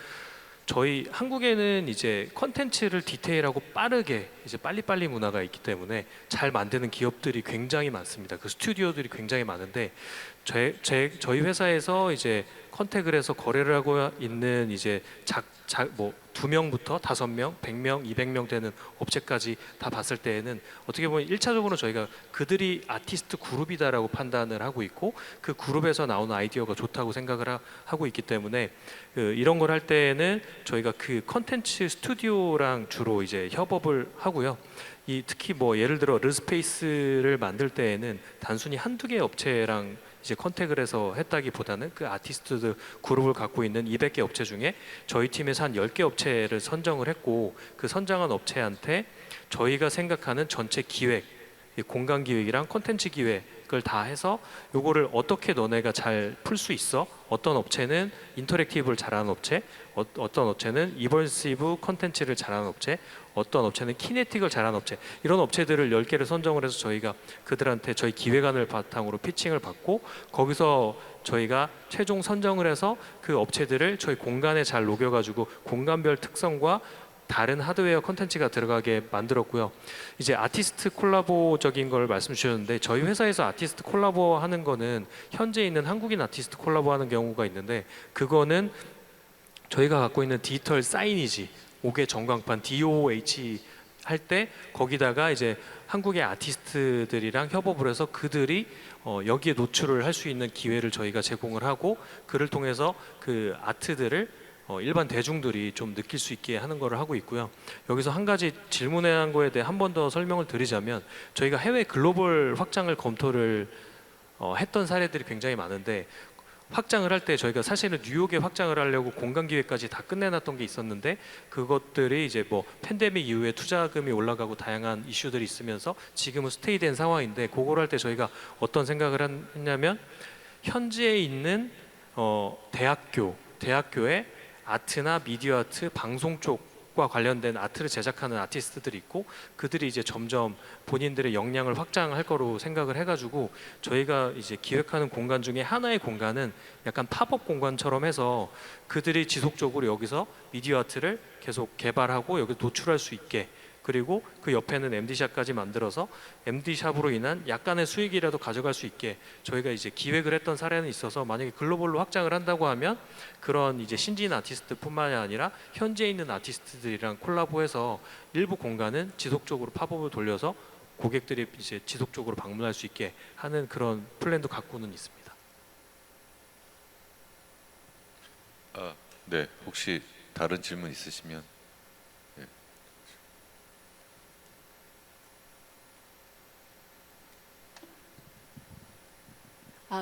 저희 한국에는 이제 콘텐츠를 디테일하고 빠르게 이제 빨리빨리 문화가 있기 때문에 잘 만드는 기업들이 굉장히 많습니다. 그 스튜디오들이 굉장히 많은데 저희 회사에서 이제 컨택을 해서 거래를 하고 있는 이제 뭐 2명부터 5명, 100명, 200명 되는 업체까지 다 봤을 때에는 어떻게 보면 1차적으로 저희가 그들이 아티스트 그룹이다라고 판단을 하고 있고, 그 그룹에서 나오는 아이디어가 좋다고 생각을 하고 있기 때문에 이런 걸 할 때에는 저희가 그 컨텐츠 스튜디오랑 주로 이제 협업을 하고요. 특히 뭐 예를 들어 르스페이스를 만들 때에는 단순히 한두 개의 업체랑 이제 컨택을 해서 했다기보다는 그 아티스트들 그룹을 갖고 있는 200개 업체 중에 저희 팀에서 한 10개 업체를 선정을 했고, 그 선정한 업체한테 저희가 생각하는 전체 기획, 공간 기획이랑 콘텐츠 기획을 다 해서 요거를 어떻게 너네가 잘 풀 수 있어? 어떤 업체는 인터랙티브를 잘하는 업체, 어떤 업체는 이버시브 콘텐츠를 잘하는 업체, 어떤 업체는 키네틱을 잘하는 업체, 이런 업체들을 10개를 선정을 해서 저희가 그들한테 저희 기획안을 바탕으로 피칭을 받고, 거기서 저희가 최종 선정을 해서 그 업체들을 저희 공간에 잘 녹여가지고 공간별 특성과 다른 하드웨어 콘텐츠가 들어가게 만들었고요. 이제 아티스트 콜라보적인 걸 말씀 주셨는데, 저희 회사에서 아티스트 콜라보 하는 거는 현재 있는 한국인 아티스트 콜라보 하는 경우가 있는데, 그거는 저희가 갖고 있는 디지털 사이니지 5개 전광판 DOH 할 때 거기다가 이제 한국의 아티스트들이랑 협업을 해서 그들이 여기에 노출을 할 수 있는 기회를 저희가 제공을 하고, 그를 통해서 그 아트들을 일반 대중들이 좀 느낄 수 있게 하는 거를 하고 있고요. 여기서 한 가지 질문한 거에 대해 한 번 더 설명을 드리자면, 저희가 해외 글로벌 확장을 검토를 했던 사례들이 굉장히 많은데, 확장을 할 때 저희가 사실은 뉴욕에 확장을 하려고 공간 기획까지 다 끝내놨던 게 있었는데, 그것들이 이제 뭐 팬데믹 이후에 투자금이 올라가고 다양한 이슈들이 있으면서 지금은 스테이된 상황인데, 그걸 할 때 저희가 어떤 생각을 했냐면, 현지에 있는 대학교에 아트나 미디어 아트, 방송 쪽 과 관련된 아트를 제작하는 아티스트들이 있고 그들이 이제 점점 본인들의 역량을 확장할 거로 생각을 해가지고 저희가 이제 기획하는 공간 중에 하나의 공간은 약간 팝업 공간처럼 해서 그들이 지속적으로 여기서 미디어 아트를 계속 개발하고 여기 노출할 수 있게 그리고 그 옆에는 MD샵까지 만들어서 MD샵으로 인한 약간의 수익이라도 가져갈 수 있게 저희가 이제 기획을 했던 사례는 있어서 만약에 글로벌로 확장을 한다고 하면 그런 이제 신진 아티스트뿐만이 아니라 현재 있는 아티스트들이랑 콜라보해서 일부 공간은 지속적으로 팝업을 돌려서 고객들이 이제 지속적으로 방문할 수 있게 하는 그런 플랜도 갖고는 있습니다. 네, 혹시 다른 질문 있으시면. 네.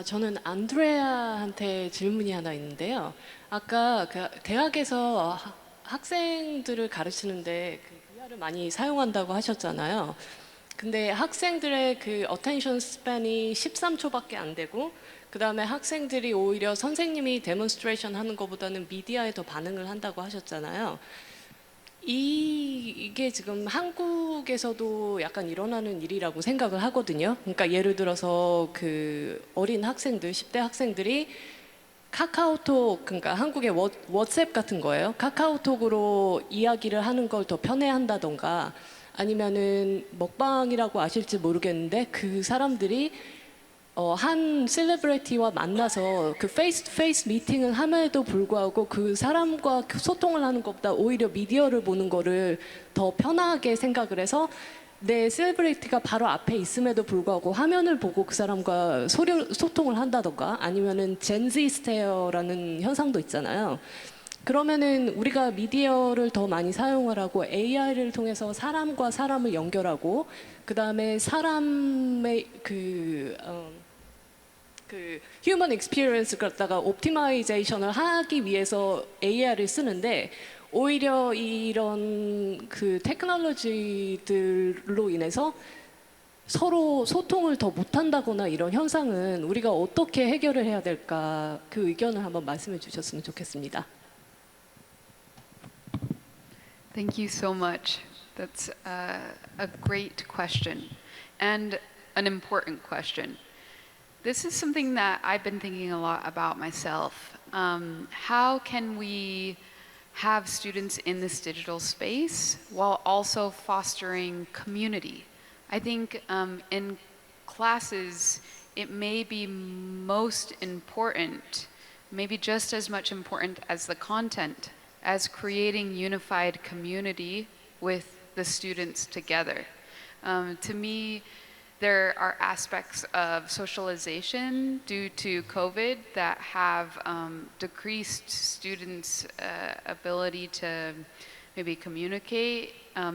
저는 안드레아한테 질문이 하나 있는데요. 아까 그 대학에서 학생들을 가르치는데 그 VR을 많이 사용한다고 하셨잖아요. 근데 학생들의 그 어텐션 스팬이 13초밖에 안 되고 그 다음에 학생들이 오히려 선생님이 데몬스트레이션 하는 것보다는 미디어에 더 반응을 한다고 하셨잖아요. 이게 지금 한국에서도 약간 일어나는 일이라고 생각을 하거든요. 그러니까 예를 들어서 그 어린 학생들, 10대 학생들이 카카오톡, 그러니까 한국의 워츠앱 같은 거예요. 카카오톡으로 이야기를 하는 걸 더 편애한다던가 아니면은 먹방이라고 아실지 모르겠는데 그 사람들이 한 셀레브리티와 만나서 그 페이스 투 페이스 미팅을 함에도 불구하고 그 사람과 소통을 하는 것보다 오히려 미디어를 보는 거를 더 편하게 생각을 해서 내 셀레브리티가 바로 앞에 있음에도 불구하고 화면을 보고 그 사람과 소통을 한다던가 아니면은 젠지 스테어라는 현상도 있잖아요. 그러면은 우리가 미디어를 더 많이 사용을 하고 AI를 통해서 사람과 사람을 연결하고 그 다음에 사람의 그 휴먼 익스피리언스 갖다가 옵티마이제이션을 하기 위해서 AI를 쓰는데 오히려 이런 그 테크놀로지들로 인해서 서로 소통을 더 못한다거나 이런 현상은 우리가 어떻게 해결을 해야 될까 그 의견을 한번 말씀해 주셨으면 좋겠습니다. Thank you so much. That's a great question and an important question. This is something that I've been thinking a lot about myself. How can we have students in this digital space while also fostering community? I think in classes, it may be most important, maybe just as much important as the content, as creating unified community with the students together. To me, there are aspects of socialization due to COVID that have decreased students' ability to maybe communicate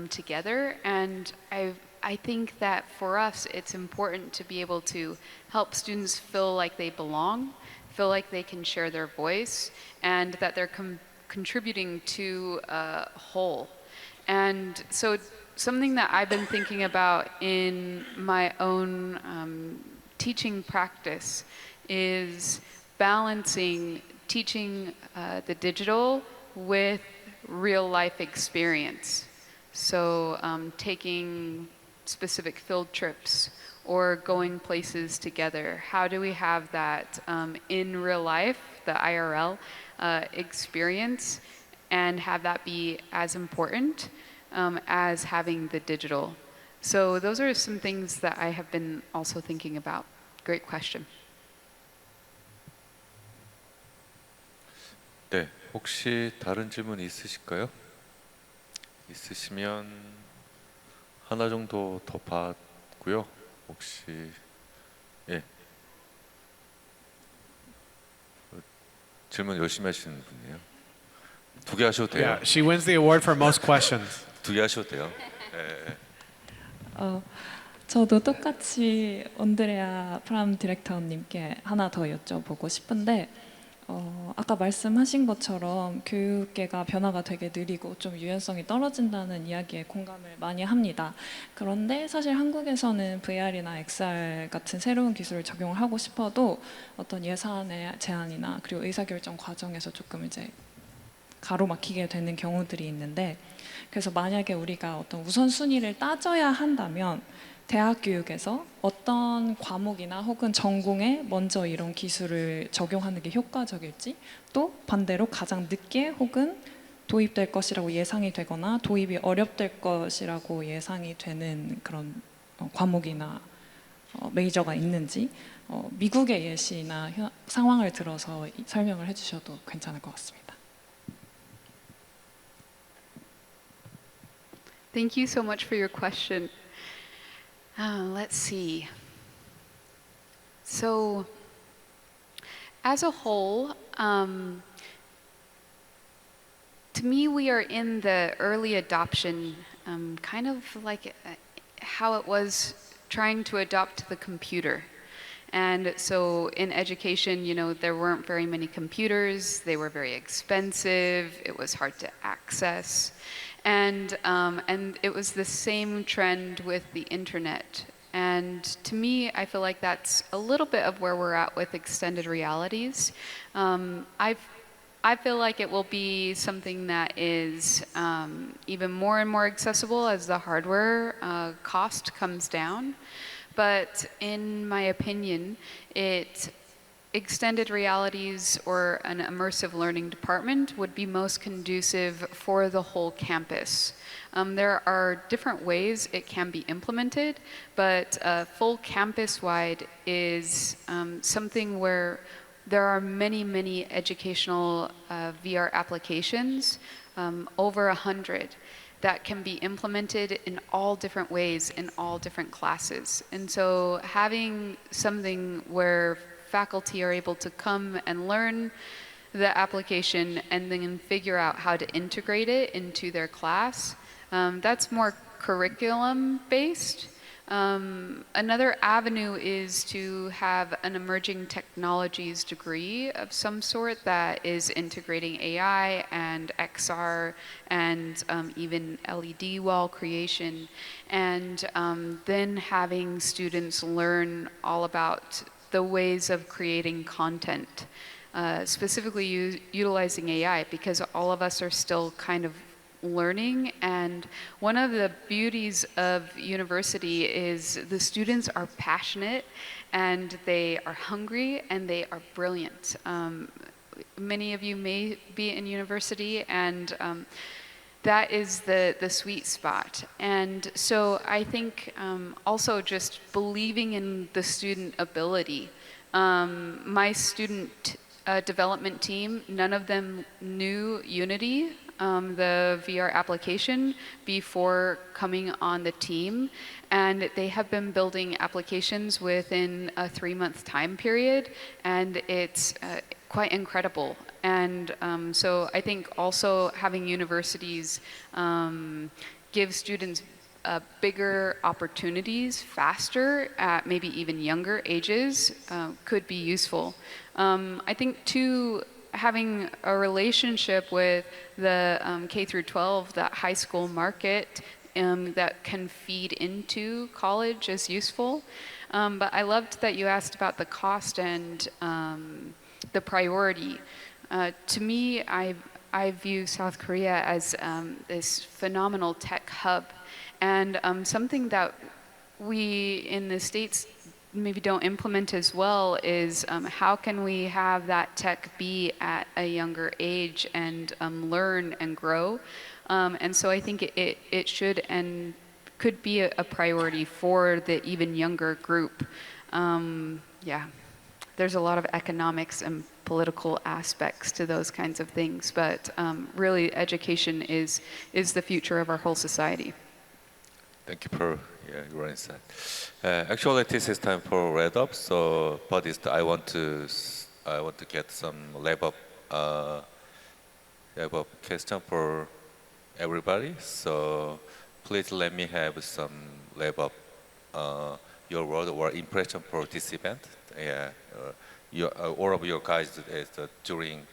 together. And I think that for us, it's important to be able to help students feel like they belong, feel like they can share their voice, and that they're contributing to a whole. And so something that I've been thinking about in my own teaching practice is balancing teaching the digital with real life experience. So taking specific field trips or going places together. How do we have that in real life, the IRL experience, and have that be as important as having the digital? So those are some things that I have been also thinking about. Great question. 네, 혹시 다른 질문 있으실까요? 있으시면 하나 정도 더 받고요. 혹시 예 질문 열심히 하시는 분이에요. 두 개 하셔도 돼요. Yeah, she wins the award for most questions. 두 개 하셔도 돼요. 예. 저도 똑같이 온드레아 프람 디렉터님께 하나 더 여쭤보고 싶은데 아까 말씀하신 것처럼 교육계가 변화가 되게 느리고 좀 유연성이 떨어진다는 이야기에 공감을 많이 합니다. 그런데 사실 한국에서는 VR이나 XR 같은 새로운 기술을 적용을 하고 싶어도 어떤 예산의 제한이나 그리고 의사결정 과정에서 조금 이제 가로막히게 되는 경우들이 있는데, 그래서 만약에 우리가 어떤 우선순위를 따져야 한다면 대학 교육에서 어떤 과목이나 혹은 전공에 먼저 이런 기술을 적용하는 게 효과적일지, 또 반대로 가장 늦게 혹은 도입될 것이라고 예상이 되거나 도입이 어렵될 것이라고 예상이 되는 그런 과목이나 메이저가 있는지 미국의 예시나 상황을 들어서 설명을 해주셔도 괜찮을 것 같습니다. Thank you so much for your question. Let's see. So, as a whole, to me, we are in the early adoption, kind of like how it was trying to adopt the computer. And so in education, you know, there weren't very many computers, they were very expensive, it was hard to access. And it was the same trend with the internet. And to me, I feel like that's a little bit of where we're at with extended realities. I feel like it will be something that is even more and more accessible as the hardware cost comes down. But in my opinion, extended realities or an immersive learning department would be most conducive for the whole campus. There are different ways it can be implemented, but full campus-wide is something where there are many, many educational VR applications, over 100, that can be implemented in all different ways in all different classes. And so having something where faculty are able to come and learn the application and then figure out how to integrate it into their class, that's more curriculum-based. Another avenue is to have an emerging technologies degree of some sort that is integrating AI and XR and even LED wall creation, and then having students learn all about the ways of creating content, specifically utilizing AI, because all of us are still kind of learning. And one of the beauties of university is the students are passionate and they are hungry and they are brilliant. Many of you may be in university, and that is the sweet spot. And so I think also just believing in the student ability. My student development team, none of them knew Unity, the VR application, before coming on the team, and they have been building applications within a 3-month time period, and it's quite incredible. And so I think also having universities give students bigger opportunities faster at maybe even younger ages could be useful. I think too, having a relationship with the K through 12, that high school market that can feed into college is useful. But I loved that you asked about the cost and the priority. To me, I view South Korea as this phenomenal tech hub, and something that we in the States maybe don't implement as well is how can we have that tech be at a younger age and learn and grow. And so I think it should and could be a priority for the even younger group. Yeah, there's a lot of economics and political aspects to those kinds of things, but really education is the future of our whole society. Thank you for your insight. Actually, this is time for wrap up. So, but I want to get some lab up question for everybody. So, please let me have some lab up your word or impression for this event. Yeah, all of your guys is during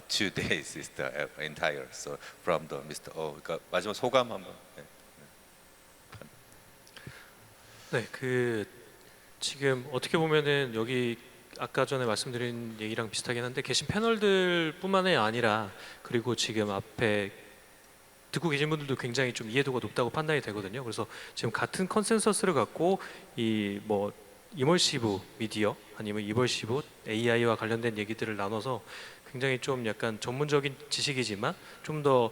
2 days is the entire. So, from the Mr. Oh, 마지막 소감 한번. 네, 지금 어떻게 보면은 여기 아까 전에 말씀드린 얘기랑 비슷하긴 한데 계신 패널들뿐만이 아니라 그리고 지금 앞에 듣고 계신 분들도 굉장히 좀 이해도가 높다고 판단이 되거든요. 그래서 지금 같은 컨센서스를 갖고 이 뭐 이머시브 미디어 아니면 이머시브 AI와 관련된 얘기들을 나눠서 굉장히 좀 약간 전문적인 지식이지만 좀 더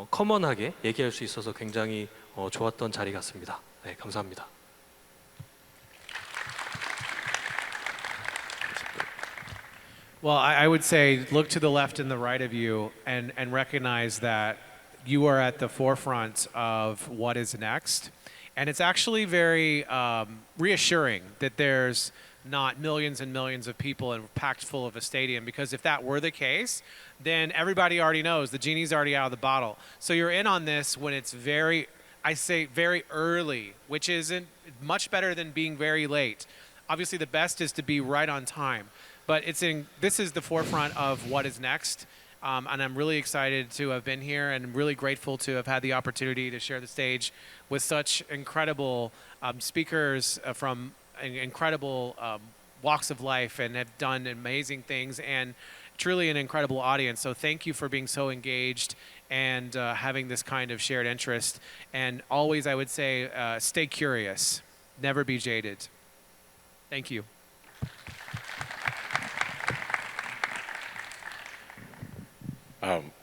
커먼하게 얘기할 수 있어서 굉장히 좋았던 자리 같습니다. 네, 감사합니다. Well, I would say look to the left and the right of you and recognize that you are at the forefront of what is next. And it's actually very reassuring that there's not millions and millions of people and packed full of a stadium, because if that were the case, then everybody already knows the genie's already out of the bottle. So you're in on this when it's very, I say very early, which isn't much better than being very late. Obviously the best is to be right on time. But this is the forefront of what is next, and I'm really excited to have been here and really grateful to have had the opportunity to share the stage with such incredible speakers from incredible walks of life and have done amazing things, and truly an incredible audience. So thank you for being so engaged and having this kind of shared interest. And always, I would say, stay curious, never be jaded. Thank you.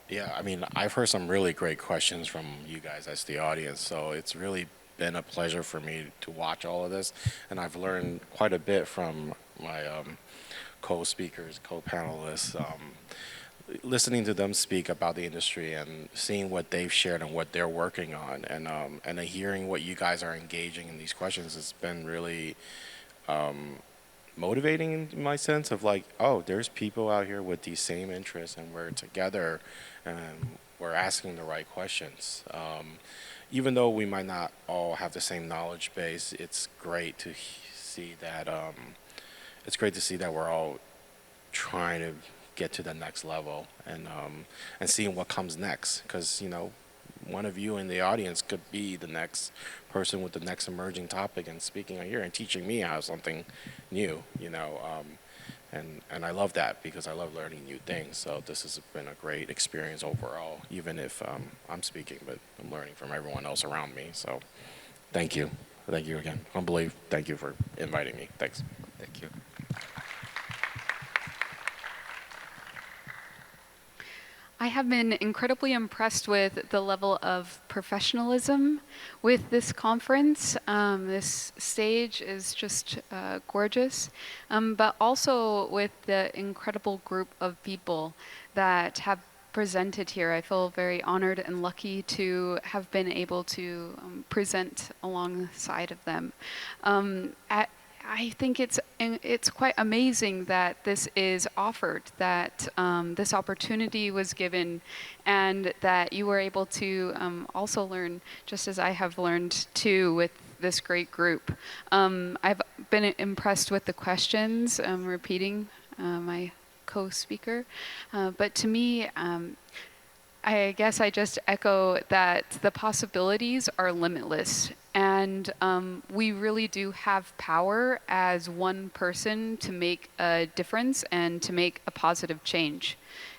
Yeah, I mean, I've heard some really great questions from you guys as the audience, so it's really been a pleasure for me to watch all of this, and I've learned quite a bit from my co-speakers, co-panelists, listening to them speak about the industry and seeing what they've shared and what they're working on, and hearing what you guys are engaging in these questions has been really motivating in my sense of like, oh, there's people out here with these same interests and we're together and we're asking the right questions. Even though we might not all have the same knowledge base, it's great to see that we're all trying to get to the next level and seeing what comes next, because one of you in the audience could be the next person with the next emerging topic and speaking here and teaching me how something new, and I love that because I love learning new things. So this has been a great experience overall, even if I'm speaking, but I'm learning from everyone else around me. So thank you again. Humbly, thank you for inviting me. Thanks. Thank you. I have been incredibly impressed with the level of professionalism with this conference. This stage is just gorgeous, but also with the incredible group of people that have presented here. I feel very honored and lucky to have been able to present alongside of them. I think it's quite amazing that this is offered, that this opportunity was given, and that you were able to also learn, just as I have learned too, with this great group. I've been impressed with the questions, repeating my co-speaker, but to me, I guess I just echo that the possibilities are limitless. And we really do have power as one person to make a difference and to make a positive change.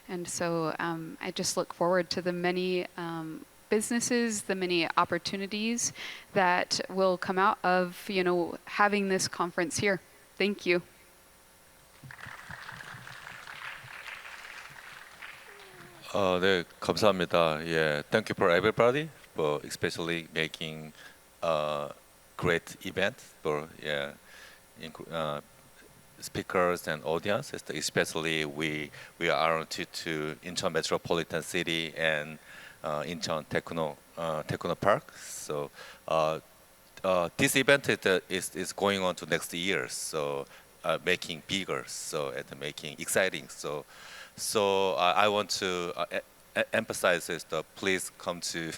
And so I just look forward to the many businesses, the many opportunities that will come out of, having this conference here. Thank you. 네, 감사합니다. Yeah, thank you for everybody for especially making a great event for speakers and audience. Especially we are honored to Incheon Metropolitan City and Incheon Techno Park. So this event is going on to next year. So making bigger, so and making exciting. So I want to emphasize this. Please come to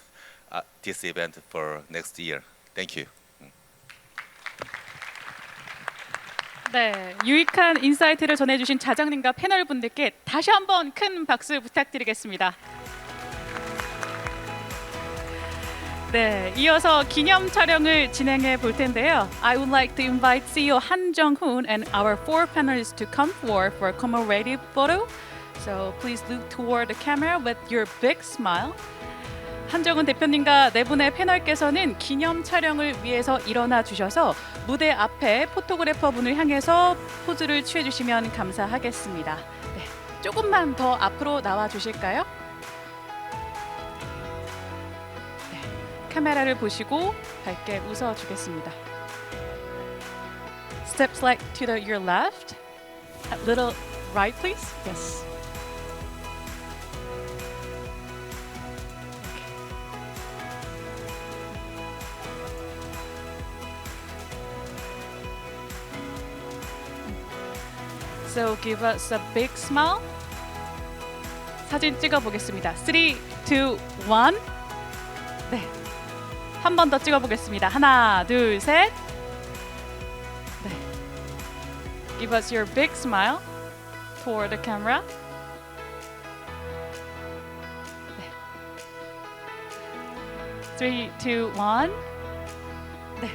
this event for next year. Thank you. 네, 유익한 인사이트를 전해주신 자장님과 패널 분들께 다시 한번 큰 박수 부탁드리겠습니다. 네, 이어서 기념 촬영을 진행해 볼 텐데요. I would like to invite CEO Han Jung-hoon and our four panelists to come forward for a commemorative photo. So please look toward the camera with your big smile. 한정훈 대표님과 네 분의 패널께서는 기념 촬영을 위해서 일어나 주셔서 무대 앞에 포토그래퍼 분을 향해서 포즈를 취해 주시면 감사하겠습니다. 네, 조금만 더 앞으로 나와 주실까요? 네, 카메라를 보시고 밝게 웃어 주겠습니다. Step slight to your left. A little right, please. Yes. So give us a big smile. 사진 찍어 보겠습니다. 3, 2, 1. 네. 한 번 더 찍어 보겠습니다. 하나, 둘, 셋. 네. Give us your big smile toward the camera. 네. 3, 2, 1. 네.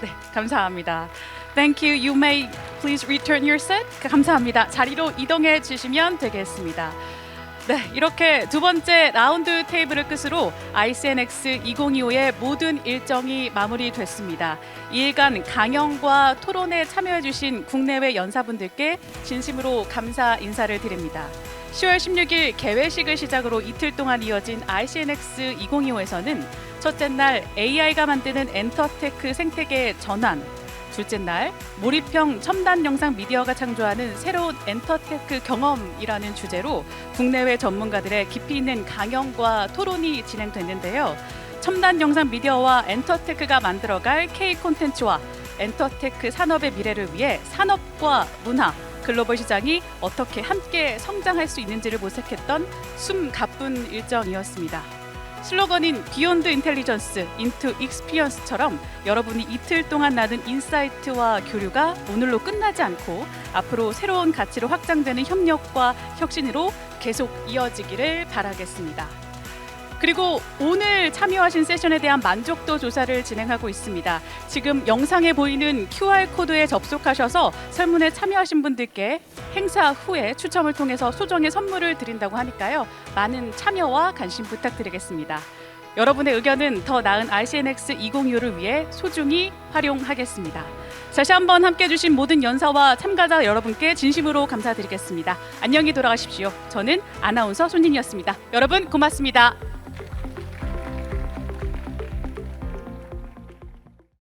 네, 감사합니다. Thank you. You may please return your seat. 감사합니다. 자리로 이동해 주시면 되겠습니다. 네, 이렇게 두 번째 라운드 테이블을 끝으로 ICNX 2025의 모든 일정이 마무리됐습니다. 2일간 강연과 토론에 참여해 주신 국내외 연사분들께 진심으로 감사 인사를 드립니다. 10월 16일 개회식을 시작으로 이틀 동안 이어진 ICNX 2025에서는 첫째 날 AI가 만드는 엔터테크 생태계의 전환, 둘째 날 몰입형 첨단 영상 미디어가 창조하는 새로운 엔터테크 경험이라는 주제로 국내외 전문가들의 깊이 있는 강연과 토론이 진행됐는데요. 첨단 영상 미디어와 엔터테크가 만들어갈 K 콘텐츠와 엔터테크 산업의 미래를 위해 산업과 문화, 글로벌 시장이 어떻게 함께 성장할 수 있는지를 모색했던 숨 가쁜 일정이었습니다. 슬로건인 비욘드 인텔리전스, 인투 익스피리언스처럼 여러분이 이틀 동안 나눈 인사이트와 교류가 오늘로 끝나지 않고 앞으로 새로운 가치로 확장되는 협력과 혁신으로 계속 이어지기를 바라겠습니다. 그리고 오늘 참여하신 세션에 대한 만족도 조사를 진행하고 있습니다. 지금 영상에 보이는 QR코드에 접속하셔서 설문에 참여하신 분들께 행사 후에 추첨을 통해서 소정의 선물을 드린다고 하니까요. 많은 참여와 관심 부탁드리겠습니다. 여러분의 의견은 더 나은 ICNX 2025를 위해 소중히 활용하겠습니다. 다시 한번 함께해 주신 모든 연사와 참가자 여러분께 진심으로 감사드리겠습니다. 안녕히 돌아가십시오. 저는 아나운서 손진이었습니다. 여러분 고맙습니다.